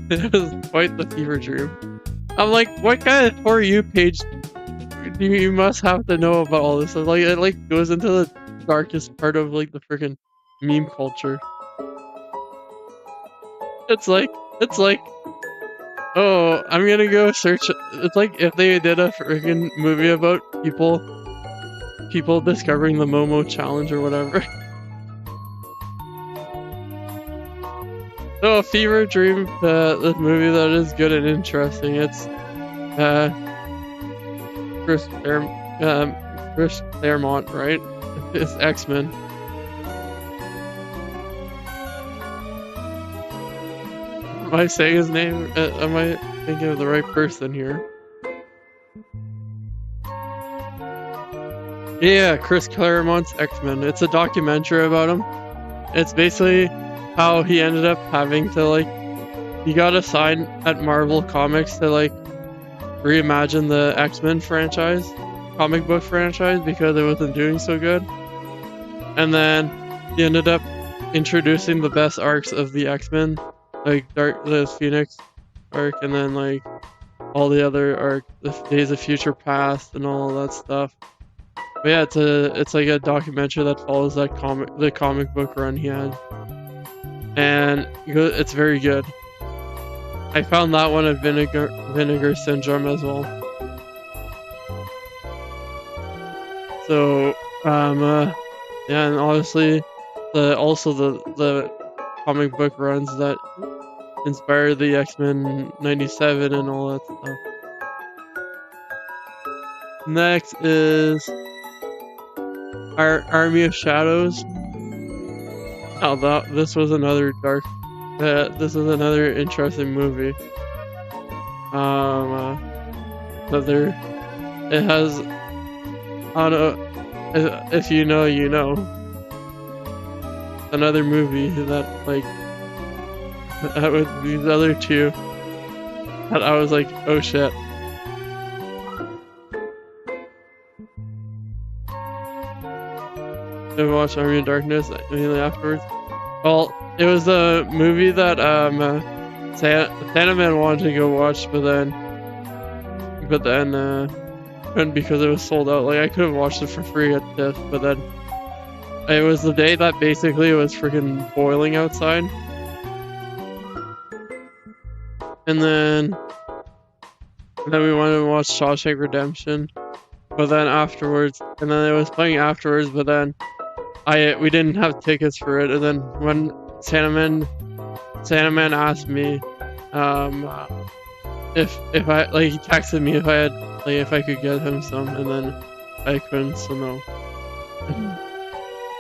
It was quite the fever dream. I'm like, what kind of For You page you must have to know about all this stuff? Like, it like goes into the darkest part of like the freaking meme culture. It's like, oh, I'm gonna go search. It's like if they did a freaking movie about people discovering the Momo challenge or whatever. So, a fever dream, this movie that is good and interesting. It's Chris Claremont, right? It's X-Men. Am I saying his name? Am I thinking of the right person here? Yeah, Chris Claremont's X-Men. It's a documentary about him. it's basically how he ended up having to like, he got assigned at Marvel Comics to like reimagine the X-Men franchise, comic book franchise, because it wasn't doing so good. And then he ended up introducing the best arcs of the X-Men, like the Phoenix arc, and then like all the other arc, the Days of Future Past and all that stuff. But yeah, it's like a documentary that follows the comic book run he had, and it's very good. I found that one at Vinegar Syndrome as well. So yeah, and obviously the comic book runs that inspired the X-Men 97 and all that stuff. Next is our Army of Shadows. Oh, this was another dark. This is another interesting movie. It has, I don't know, if you know, you know. Another movie that like, with these other two, that I was like, oh shit. I watched Army of Darkness immediately afterwards. Well, it was a movie that Sandman wanted to go watch, but then couldn't because it was sold out. Like I could have watched it for free at TIFF, but then it was the day that basically it was freaking boiling outside, and then we wanted to watch Shawshank Redemption, but then afterwards, and then it was playing afterwards, but then we didn't have tickets for it, and then when Sandman asked me if I, like, he texted me if I could get him some, and then I couldn't, so no.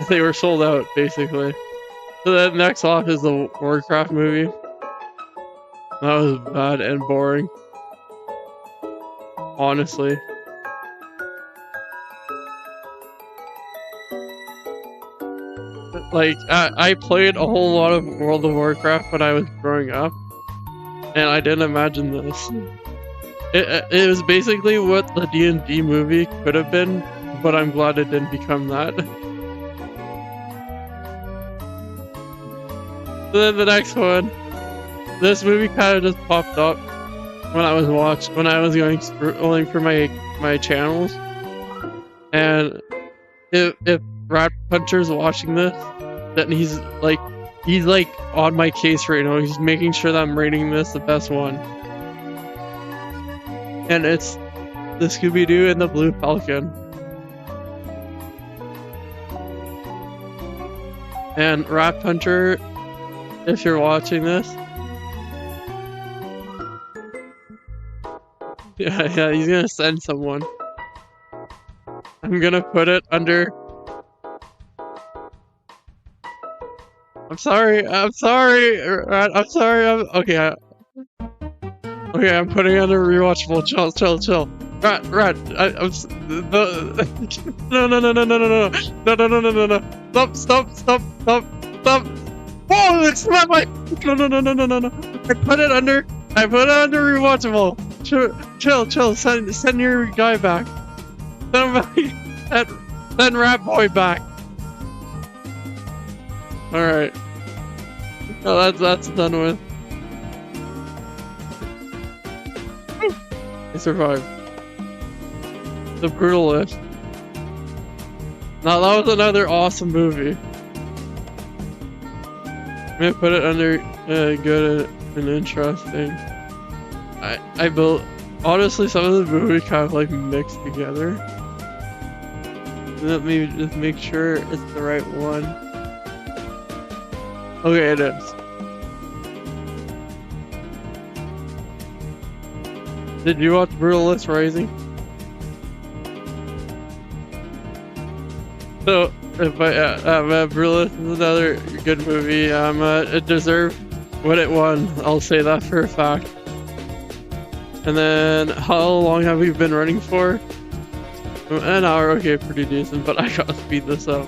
They were sold out basically. So then next off is the Warcraft movie. That was bad and boring, honestly. Like, I played a whole lot of World of Warcraft when I was growing up, and I didn't imagine this. It was basically what the D&D movie could have been, but I'm glad it didn't become that. So then the next one, this movie kind of just popped up when I was going scrolling for my channels, and if Rat Puncher's watching this, then he's like on my case right now. He's making sure that I'm rating this the best one, and it's the Scooby-Doo and the Blue Falcon. And Rat Puncher, if you're watching this, yeah, he's gonna send someone. I'm gonna put it under. I'm sorry, Rat, I'm sorry, okay, I'm putting it under rewatchable. Chill. Rat, no. Stop. Oh, it's not my, no. I put it under rewatchable. Chill, send your guy back. Send Rat Boy back. Alright. Oh, that's done with. I survived. The Brutalist. Now that was another awesome movie. I'm gonna put it under good and interesting. I built, honestly, some of the movie kind of like mixed together. Let me just make sure it's the right one. Okay, it is. Did you watch Brutalist Rising? So, Brutalist is another good movie. It deserved what it won. I'll say that for a fact. And then, how long have we been running for? An hour. Okay, pretty decent. But I gotta speed this up.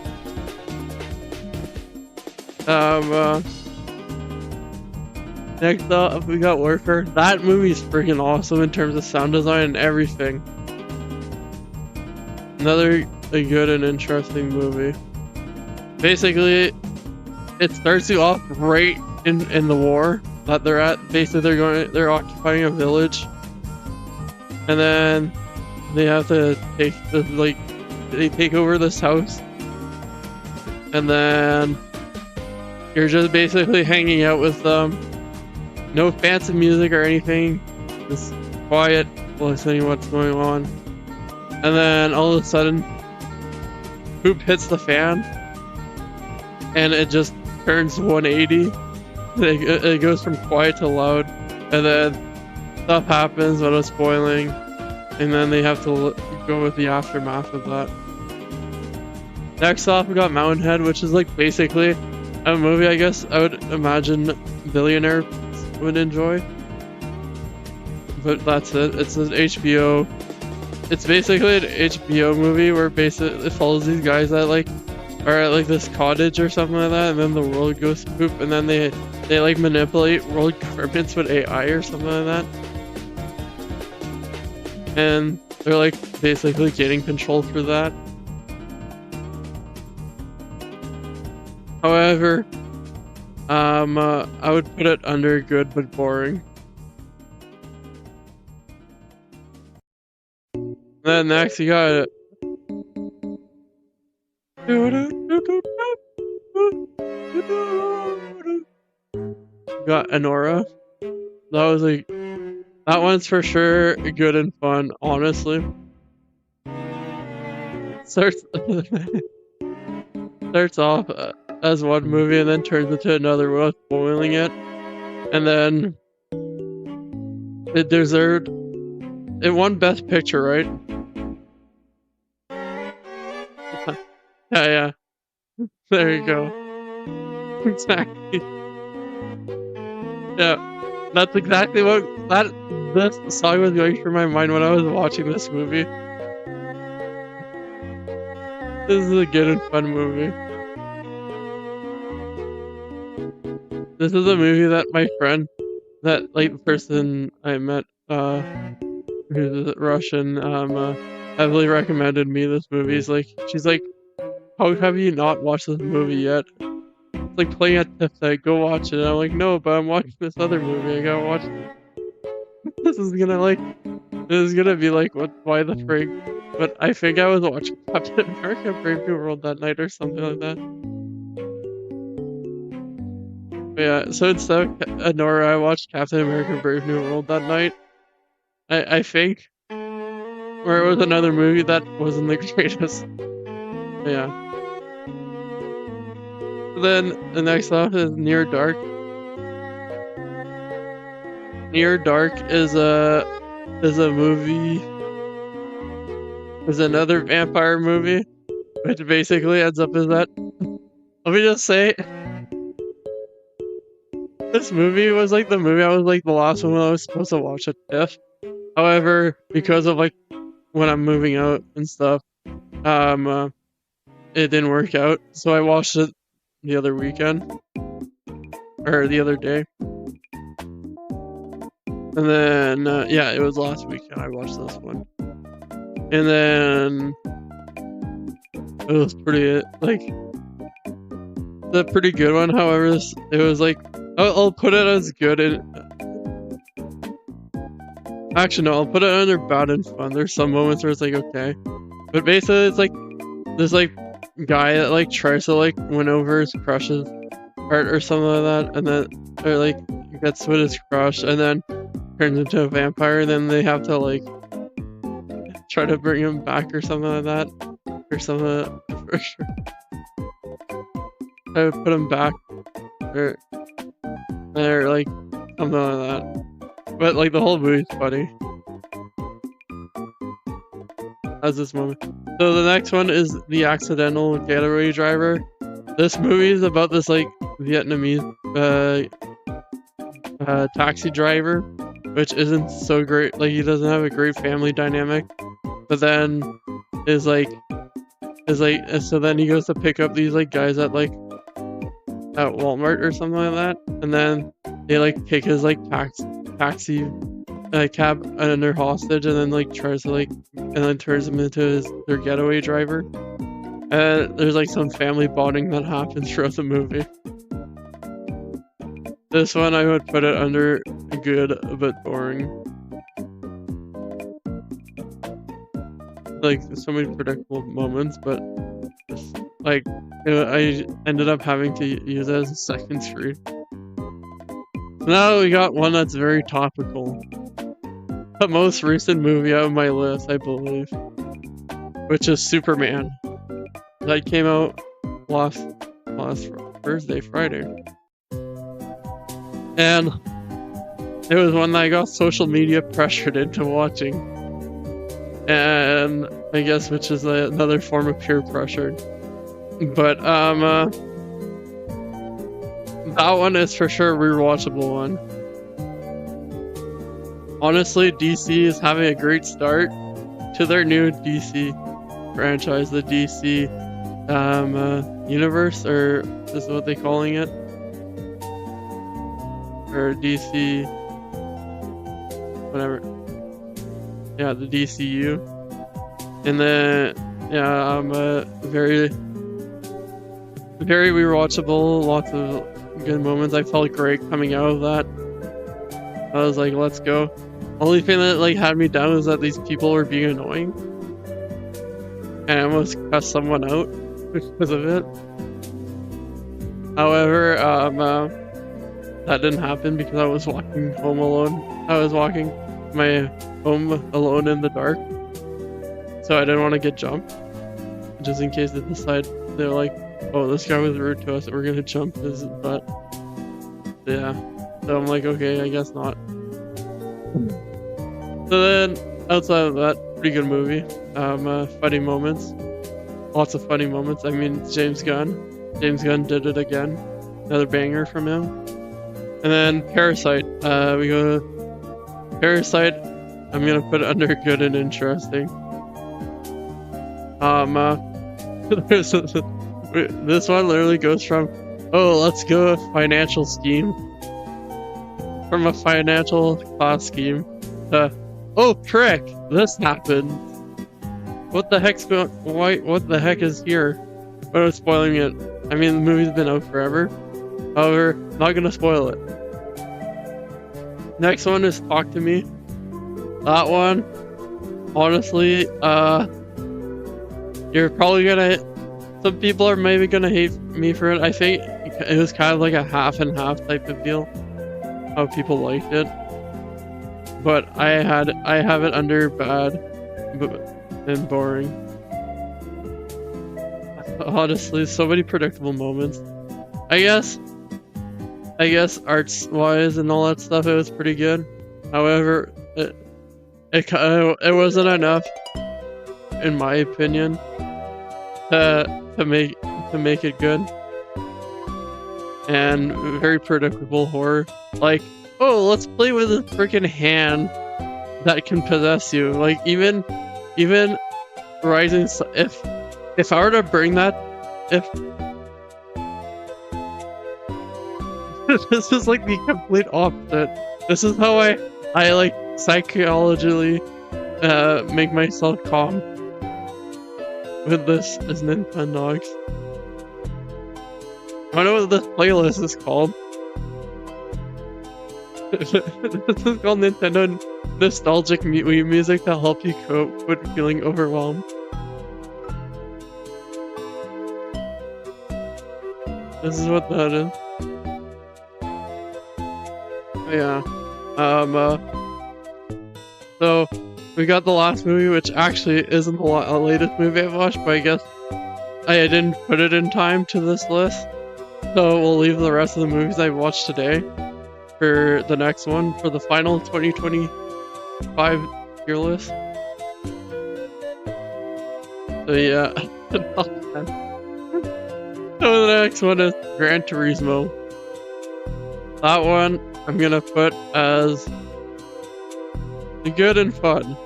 Next up, we got Worker. That movie's freaking awesome in terms of sound design and everything. Another a good and interesting movie. Basically, it starts you off right in the war that they're at. Basically, they're occupying a village, and then they have to take they take over this house, and then you're just basically hanging out with them. No fancy music or anything, just quiet, listening what's going on. And then all of a sudden, poop hits the fan, and it just turns 180. It goes from quiet to loud, and then stuff happens without spoiling, and then they have to go with the aftermath of that. Next off, we got Mountain Head, which is like basically a movie I guess I would imagine billionaire would enjoy, but that's it. It's an HBO. It's basically an HBO movie where basically it follows these guys that like are at like this cottage or something like that, and then the world goes poop, and then they like manipulate world governments with AI or something like that, and they're like basically gaining control through that. However, I would put it under good but boring. Then next you got Anora. That one's for sure good and fun, honestly. Starts off as one movie and then turns into another without spoiling it. And then it won Best Picture, right? Yeah. There you go. Exactly. Yeah, that's exactly what this song was going through my mind when I was watching this movie. This is a good and fun movie. This is a movie that my friend, that like the person I met, who's Russian, heavily recommended me this movie. She's like, how have you not watched this movie yet? It's like playing at the site, go watch it. And I'm like, no, but I'm watching this other movie. I gotta watch it. This is gonna be like, why the frig? But I think I was watching Captain America Brave New World that night or something like that. But yeah, so instead of Anora, I watched Captain America Brave New World that night. I think. Or it was another movie that wasn't the greatest. But yeah. Then the next off is Near Dark. Near Dark is a movie. Is another vampire movie, which basically ends up as that. Let me just say, this movie was like the movie I was like the last one I was supposed to watch at TIFF. However, because of like when I'm moving out and stuff, it didn't work out. So I watched it the other weekend, or the other day, and then yeah, it was last weekend I watched this one, and then it was pretty like the pretty good one. However, it was like I'll put it as good and actually no, I'll put it under bad and fun. There's some moments where it's like okay, but basically it's like this like guy that like tries to like win over his crush's heart or something like that, and then or like gets with his crush and then turns into a vampire, and then they have to like try to bring him back or something like that, or something for sure. I would put him back or like something like that. But like the whole movie's funny. As this moment. So the next one is The Accidental Getaway Driver. This movie is about this like Vietnamese taxi driver, which isn't so great. Like he doesn't have a great family dynamic. But then so then he goes to pick up these like guys that like at Walmart or something like that, and then they like take his like taxi cab under hostage, and then like tries to like, and then turns him into their getaway driver. And there's like some family bonding that happens throughout the movie. This one I would put it under good but boring. Like so many predictable moments, but just, like I ended up having to use it as a second screen. So now we got one that's very topical. The most recent movie out of my list, I believe, which is Superman. That came out last Friday. And it was one that I got social media pressured into watching. And I guess which is another form of peer pressure. But that one is for sure a rewatchable one. Honestly, DC is having a great start to their new DC franchise, the DC universe, or is what they're calling it, or DC, whatever. Yeah, the DCU, and then yeah, very rewatchable. Lots of good moments. I felt great coming out of that. I was like, let's go. Only thing that like had me down was that these people were being annoying, and I almost cussed someone out because of it. However, that didn't happen because I was walking home alone. I was walking my home alone in the dark, so I didn't want to get jumped, just in case they decide they're like, oh, this guy was rude to us, we're gonna jump his butt. Yeah, so I'm like, okay, I guess not. So then, outside of that, pretty good movie. Funny moments, lots of funny moments. I mean, James Gunn did it again, another banger from him. And then Parasite, we go to Parasite. I'm gonna put it under good and interesting. This one literally goes from, oh, let's go financial scheme, from a financial class scheme, to, oh frick, this happened. What the heck's going? What the heck is here? But I'm spoiling it. I mean, the movie's been out forever. However, not gonna spoil it. Next one is Talk to Me. That one, honestly, you're probably gonna. Some people are maybe gonna hate me for it. I think it was kind of like a half and half type of deal. How people liked it, but I have it under bad and boring. Honestly, so many predictable moments. I guess arts wise and all that stuff, it was pretty good. However, it wasn't enough, in my opinion, to make it good. And very predictable horror. Like, oh, let's play with a freaking hand that can possess you. Like, even Rising. If I were to bring that, if this is like the complete opposite. This is how I like psychologically make myself calm with this as Nintendogs. I don't know what this playlist is called. This is called Nintendo Nostalgic Music to help you cope with feeling overwhelmed. This is what that is. Yeah. So we got the last movie, which actually isn't the latest movie I've watched, but I guess I didn't put it in time to this list. So we'll leave the rest of the movies I watched today for the next one, for the final 2025 tier list. So yeah. So the next one is Gran Turismo. That one I'm gonna put as good and fun.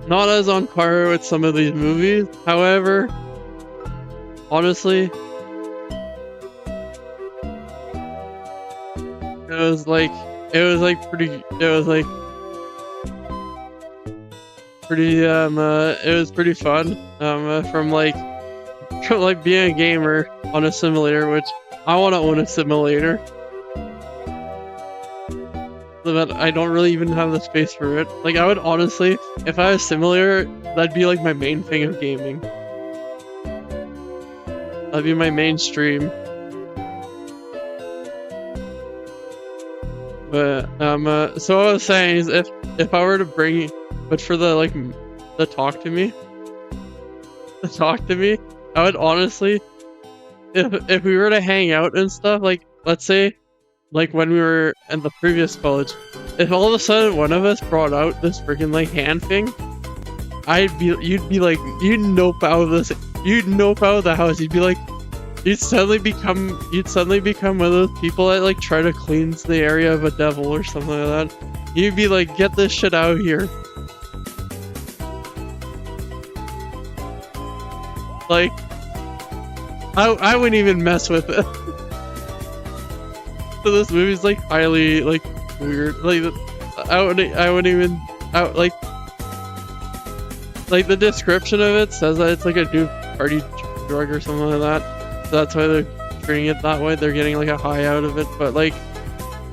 Not as on par with some of these movies, however, honestly, it was like pretty fun. From like being a gamer on a simulator, which I want to own a simulator, but I don't really even have the space for it. Like, I would honestly, if I had a simulator, that'd be like my main thing of gaming. That'd be my main stream. But so what I was saying is, if I were to bring, but for the like the talk to me, I would honestly, if we were to hang out and stuff, like let's say, like when we were in the previous college, if all of a sudden one of us brought out this freaking like hand thing, you'd be like, you'd nope out of the house. You'd be like, you'd suddenly become one of those people that like try to cleanse the area of a devil or something like that. You'd be like, get this shit out of here. Like, I wouldn't even mess with it. So this movie's like highly like weird. Like, I wouldn't even like the description of it says that it's like a new party drug or something like that. So that's why they're treating it that way. They're getting like a high out of it. But like,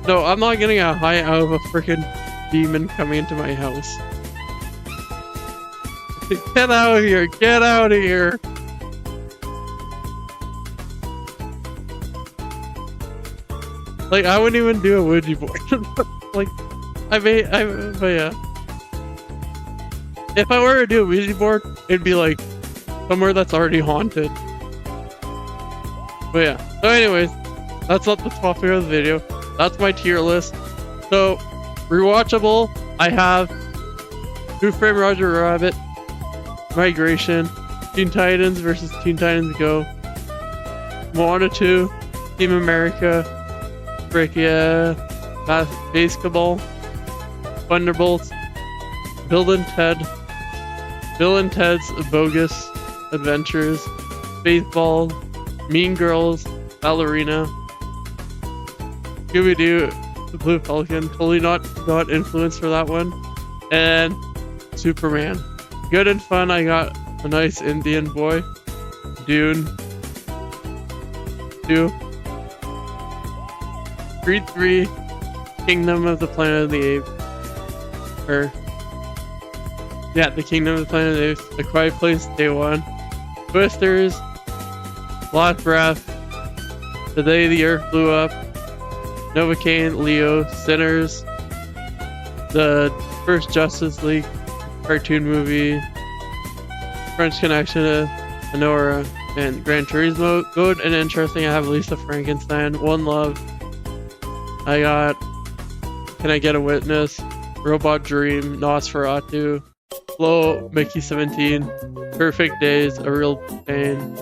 no, I'm not getting a high out of a freaking demon coming into my house. Get out of here! Get out of here! Like, I wouldn't even do a Ouija board. Like, but yeah. If I were to do a Ouija board, it'd be like somewhere that's already haunted. But yeah. So anyways, that's not the topic of the video. That's my tier list. So, rewatchable, I have Who Framed Roger Rabbit, Migration, Teen Titans vs. Teen Titans Go, Moana 2, Team America, Basketball, Thunderbolts, Bill and Ted's Bogus Adventures, Baseball, Mean Girls, Ballerina, Scooby-Doo, The Blue Pelican, totally not influenced for that one, and Superman. Good and fun, I got A Nice Indian Boy, Dune 2, Creed 3, Kingdom of the Planet of the Apes, The Kingdom of the Planet of the Apes, A Quiet Place, Day 1, Twisters, Lost Breath, The Day the Earth Blew Up, Novocaine, Leo, Sinners, the first Justice League cartoon movie, French Connection to Honora, and Gran Turismo. Good and interesting. I have Lisa Frankenstein, One Love. I got Can I Get a Witness, Robot Dream, Nosferatu, Flow, Mickey 17, Perfect Days, A Real Pain,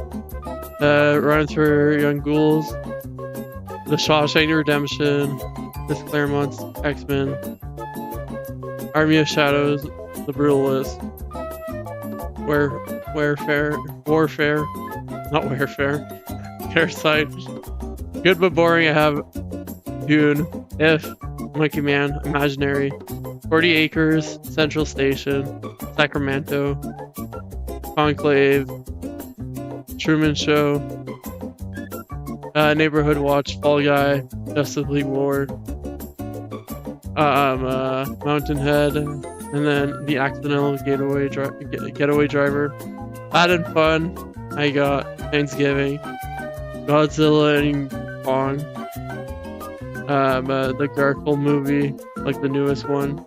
Rhymes for Young Ghouls, The Shawshank Redemption, Miss Claremont's X-Men, Army of Shadows, The Brutalist, Parasite, Good But Boring, I have Dune, If, Monkey Man, Imaginary, 40 Acres, Central Station, Sacramento, Conclave, Truman Show, Neighborhood Watch, Fall Guy, Justice League War, Mountain Head, and then The Accidental Getaway Driver. Bad and Fun, I got Thanksgiving, Godzilla and Kong, the Garfield movie, like the newest one,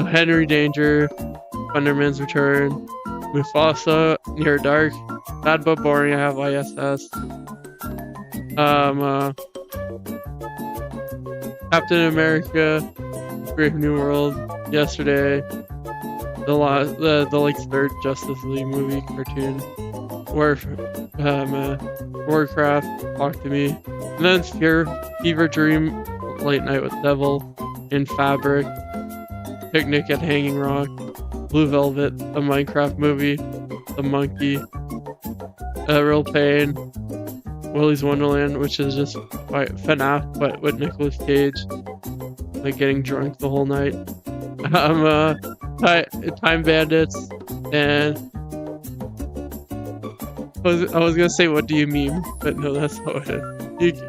Henry Danger, Thunderman's Return, Mufasa, Near Dark, Bad But Boring, I have ISS, Captain America, Brave New World, Yesterday, the like third Justice League movie cartoon, Warcraft, Talk to Me, and then Fever Dream, Late Night with Devil, In Fabric, Picnic at Hanging Rock, Blue Velvet, a Minecraft movie, The Monkey, a real pain. Willy's Wonderland, which is just like FNAF, but with Nicolas Cage, like getting drunk the whole night. Time Bandits, and I was gonna say, what do you meme? But no, that's not what it is.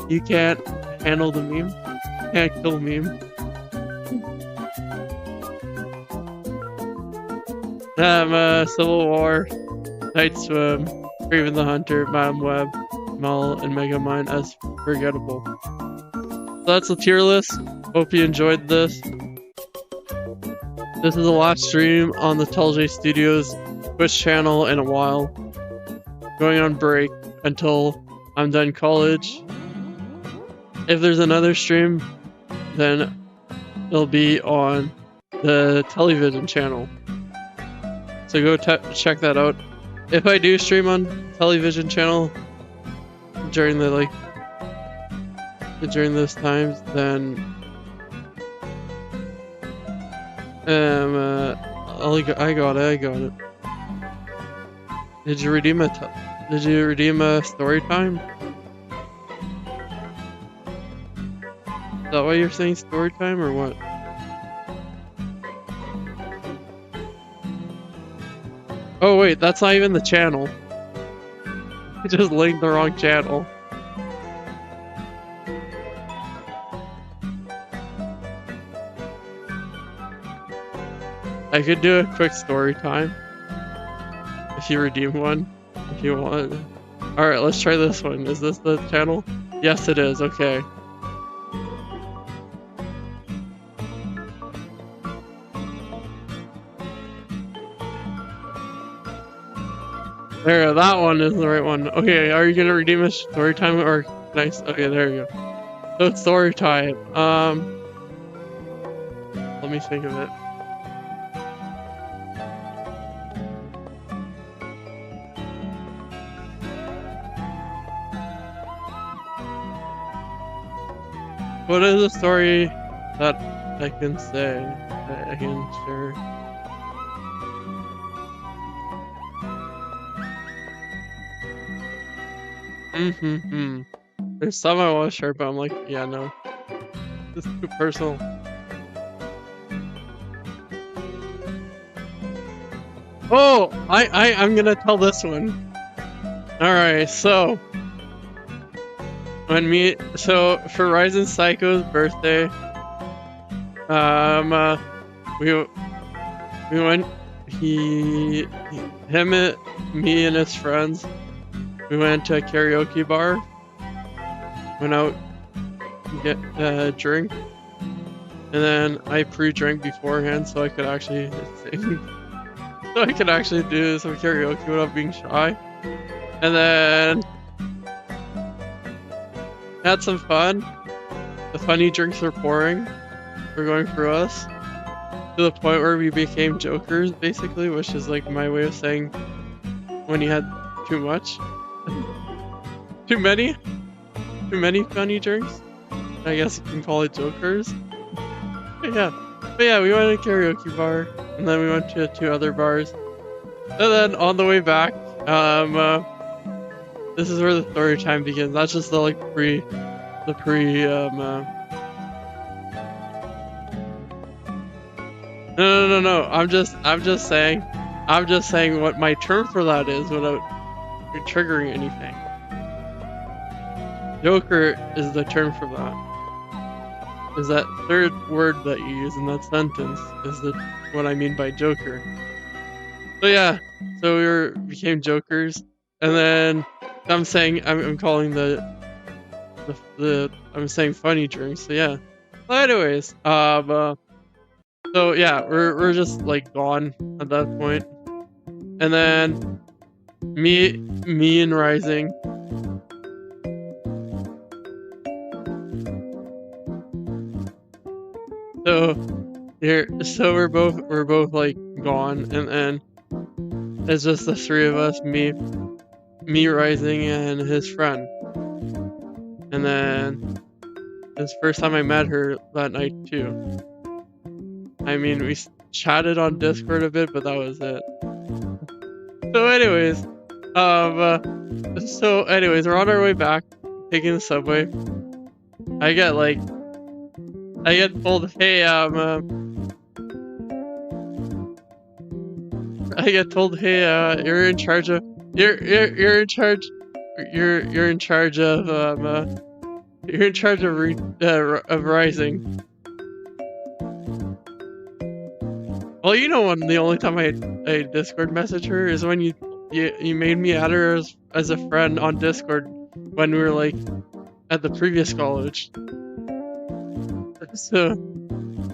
You can't handle the meme. Can't kill meme. Civil War, Night Swim, Craven the Hunter, Madam Web, Mel, and Megamind as forgettable. So that's the tier list. Hope you enjoyed this. This is the last stream on the TellJe Studios Twitch channel in a while. Going on break until I'm done college. If there's another stream, then it'll be on the television channel. So go check that out. If I do stream on television channel during the during those times, then I got it. Did you redeem a story time? Is that why you're saying story time or what? Oh wait, that's not even the channel. I just linked the wrong channel. I could do a quick story time if you redeem one, if you want. Alright, let's try this one. Is this the channel? Yes, it is. Okay. There, that one is the right one. Okay, are you gonna redeem a story time or nice? Okay, there you go. So it's story time. Let me think of it. What is a story that I can say? That I can share? There's some I want to share, but I'm like, yeah, no. This is too personal. Oh, I'm gonna tell this one. Alright, so for Ryzen Psycho's birthday, we went, me and his friends, we went to a karaoke bar, went out to get a drink, and then I pre-drank beforehand so I could actually sing, so I could actually do some karaoke without being shy, and then had some fun. The funny drinks were pouring. Were going through us to the point where we became jokers, basically, which is like my way of saying when you had too much, too many funny drinks. I guess you can call it jokers. But yeah, we went to a karaoke bar, and then we went to 2 other bars, and then on the way back, this is where the story time begins. That's just the No. I'm just saying what my term for that is without triggering anything. Joker is the term for that. Is that third word that you use in that sentence is what I mean by Joker. So yeah, so became jokers, and then I'm saying I'm calling I'm saying funny drinks. So yeah. Well, anyways, so yeah, we're just like gone at that point, and then me and Rising. So we're both like gone, and then it's just the 3 of us, me, Rising, and his friend. And then it's the first time I met her that night too. I mean, chatted on Discord a bit, but that was it. So anyways, we're on our way back, taking the subway. I get told, hey, you're in charge of, you're in charge, you're in charge of, of Rising. Well, you know, the only time I Discord message her is when you made me add her as a friend on Discord when we were like at the previous college. So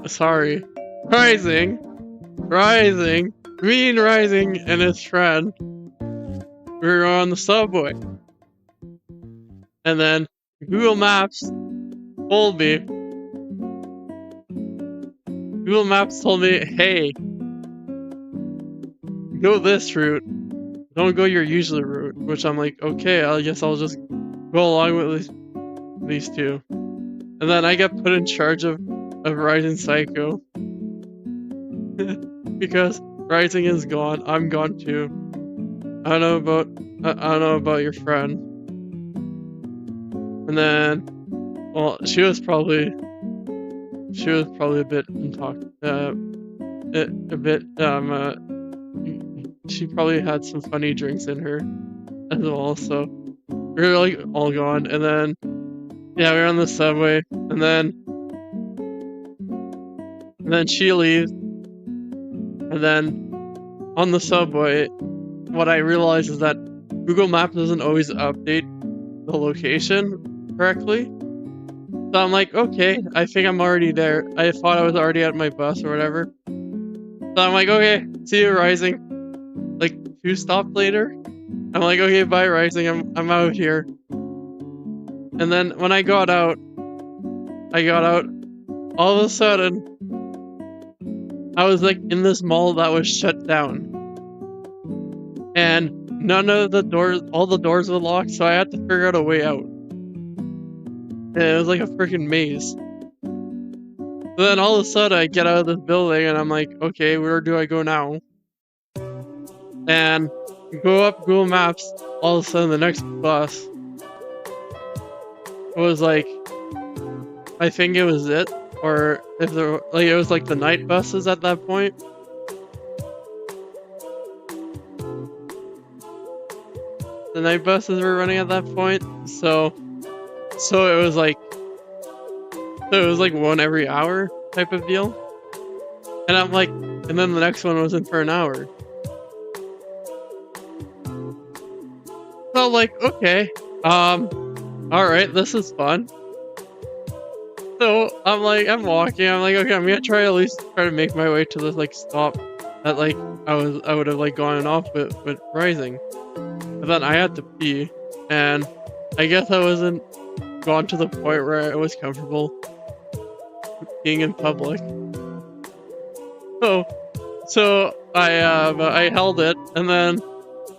sorry, Rising, me and Rising and his friend, we were on the subway, and then Google Maps told me. Google Maps told me, hey, go this route. Don't go your usual route. Which I'm like, okay, I guess I'll just go along with these two. And then I get put in charge of Rising Psycho. Because Rising is gone. I'm gone too. I don't know about your friend. And then, well, she was probably a bit she probably had some funny drinks in her as well, so we were like all gone. And then yeah, we were on the subway, and then she leaves, and then on the subway what I realized is that Google Maps doesn't always update the location correctly. So I'm like, okay, I think I'm already there. I thought I was already at my bus or whatever. So I'm like, okay, see you, Rising. Like 2 stops later, I'm like, okay, bye, Rising. I'm out here. And then when I got out, all of a sudden, I was like in this mall that was shut down. And all the doors were locked, so I had to figure out a way out. And it was like a freaking maze. So then all of a sudden I get out of this building and I'm like, okay, where do I go now? And go up Google Maps, all of a sudden the next bus was like, I think it was it, or if there it was like the night buses at that point. The night buses were running at that point, so it was like 1 every hour type of deal. And I'm like, and then the next one wasn't for an hour. So I'm like, okay, alright, this is fun. So I'm walking, I'm like, okay, I'm gonna try to make my way to this like stop that like I would have like gone off with Rising. But then I had to pee, and I guess I wasn't gone to the point where I was comfortable being in public. So I held it, and then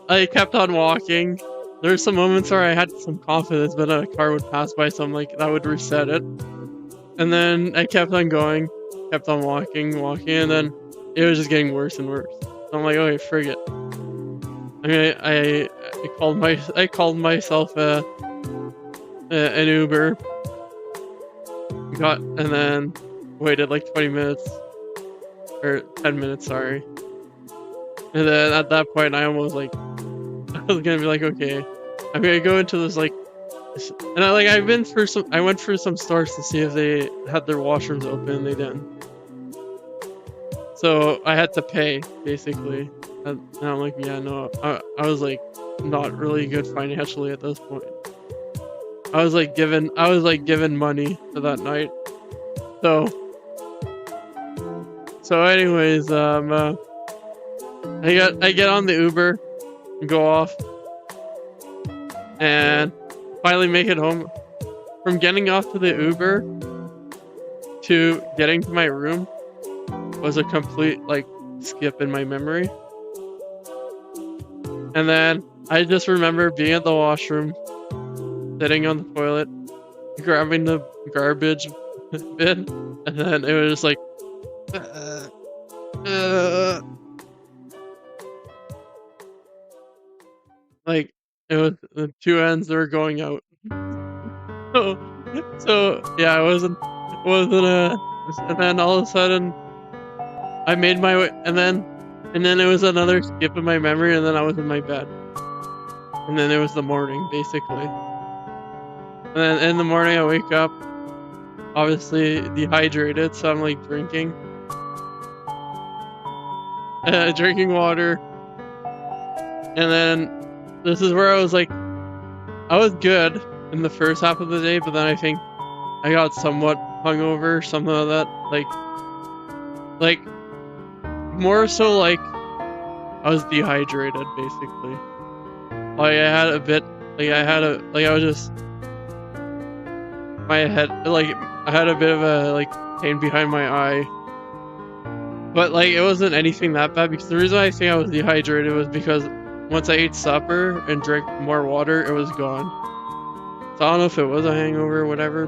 I kept on walking. There's some moments where I had some confidence, but a car would pass by, so I'm like, that would reset it. And then I kept on going, kept on walking, and then it was just getting worse and worse. So I'm like, okay, frig it. I mean, I called myself an Uber. And then waited like 20 minutes or 10 minutes, sorry. And then at that point, I was gonna be like, okay, I'm gonna go into this like, and I went through some stores to see if they had their washrooms open. They didn't. So I had to pay basically. And I'm like, yeah, no, I was like not really good financially at this point. I was like given money for that night. So anyways, I get on the Uber and go off and finally make it home. From getting off to the Uber to getting to my room was a complete like skip in my memory. And then I just remember being at the washroom, sitting on the toilet, grabbing the garbage bin, and then it was just like, like it was the two ends that were going out. So yeah, I wasn't and then all of a sudden I made my way, and then it was another skip in my memory, and then I was in my bed, and then it was the morning basically, and then in the morning I wake up, obviously dehydrated, so I'm like drinking water, and then this is where I was like, I was good in the first half of the day, but then I think I got somewhat hungover, something like that, like more so like I was dehydrated basically. Like I had a bit, I was just, my head, like I had a bit of a like pain behind my eye, but like it wasn't anything that bad, because the reason I think I was dehydrated was because once I ate supper and drank more water, it was gone. So I don't know if it was a hangover or whatever.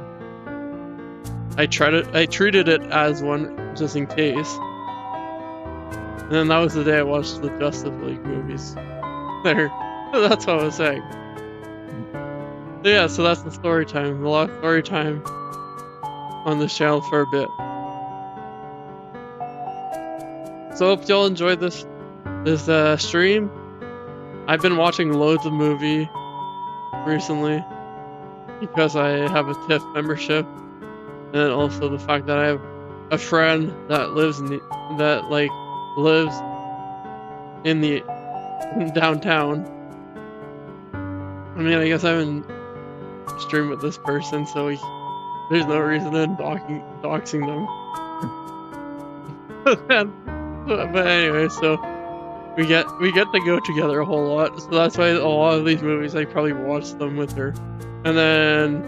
I treated it as one just in case. And then that was the day I watched the Justice League movies. There. That's what I was saying. So yeah, so that's the story time. A lot of story time on this channel for a bit. So hope y'all enjoyed this stream. I've been watching loads of movie recently because I have a TIFF membership, and also the fact that I have a friend that lives in downtown. I mean, I guess I haven't streamed with this person, so there's no reason in doxing them. But anyway, so we get to go together a whole lot, so that's why a lot of these movies I probably watched them with her, and then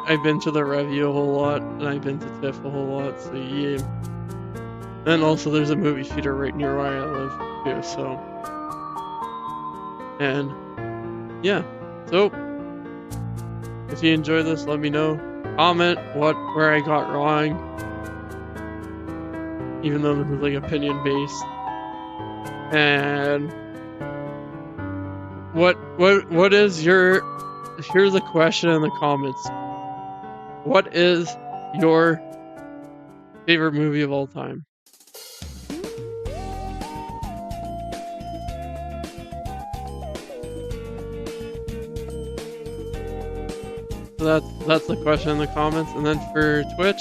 I've been to the review a whole lot, and I've been to TIFF a whole lot, so yeah. And also there's a movie theater right near where I live too, so, and yeah, so if you enjoyed this, let me know. Comment where I got wrong, even though this is like opinion based. And what is your, here's a question in the comments. What is your favorite movie of all time? So that's the question in the comments. And then for Twitch,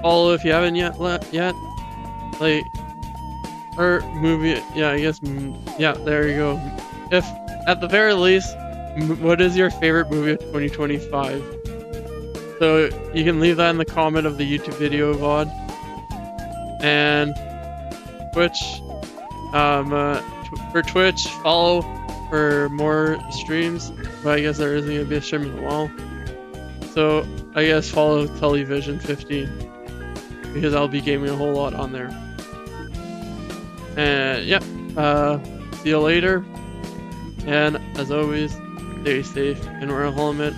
follow if you haven't yet. Like, or movie, yeah, I guess, yeah, there you go. If at the very least, what is your favorite movie of 2025? So you can leave that in the comment of the YouTube video VOD. And Twitch, for Twitch, follow for more streams, but I guess there isn't gonna be a stream in a while. So I guess follow TellJe15, because I'll be gaming a whole lot on there. And yeah, see you later. And as always, stay safe and wear a helmet.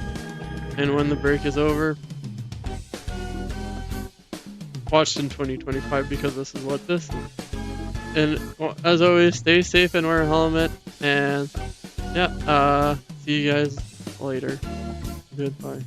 And when the break is over, watch in 2025, because this is what this is. And as always, stay safe and wear a helmet. And yeah, see you guys later. Goodbye.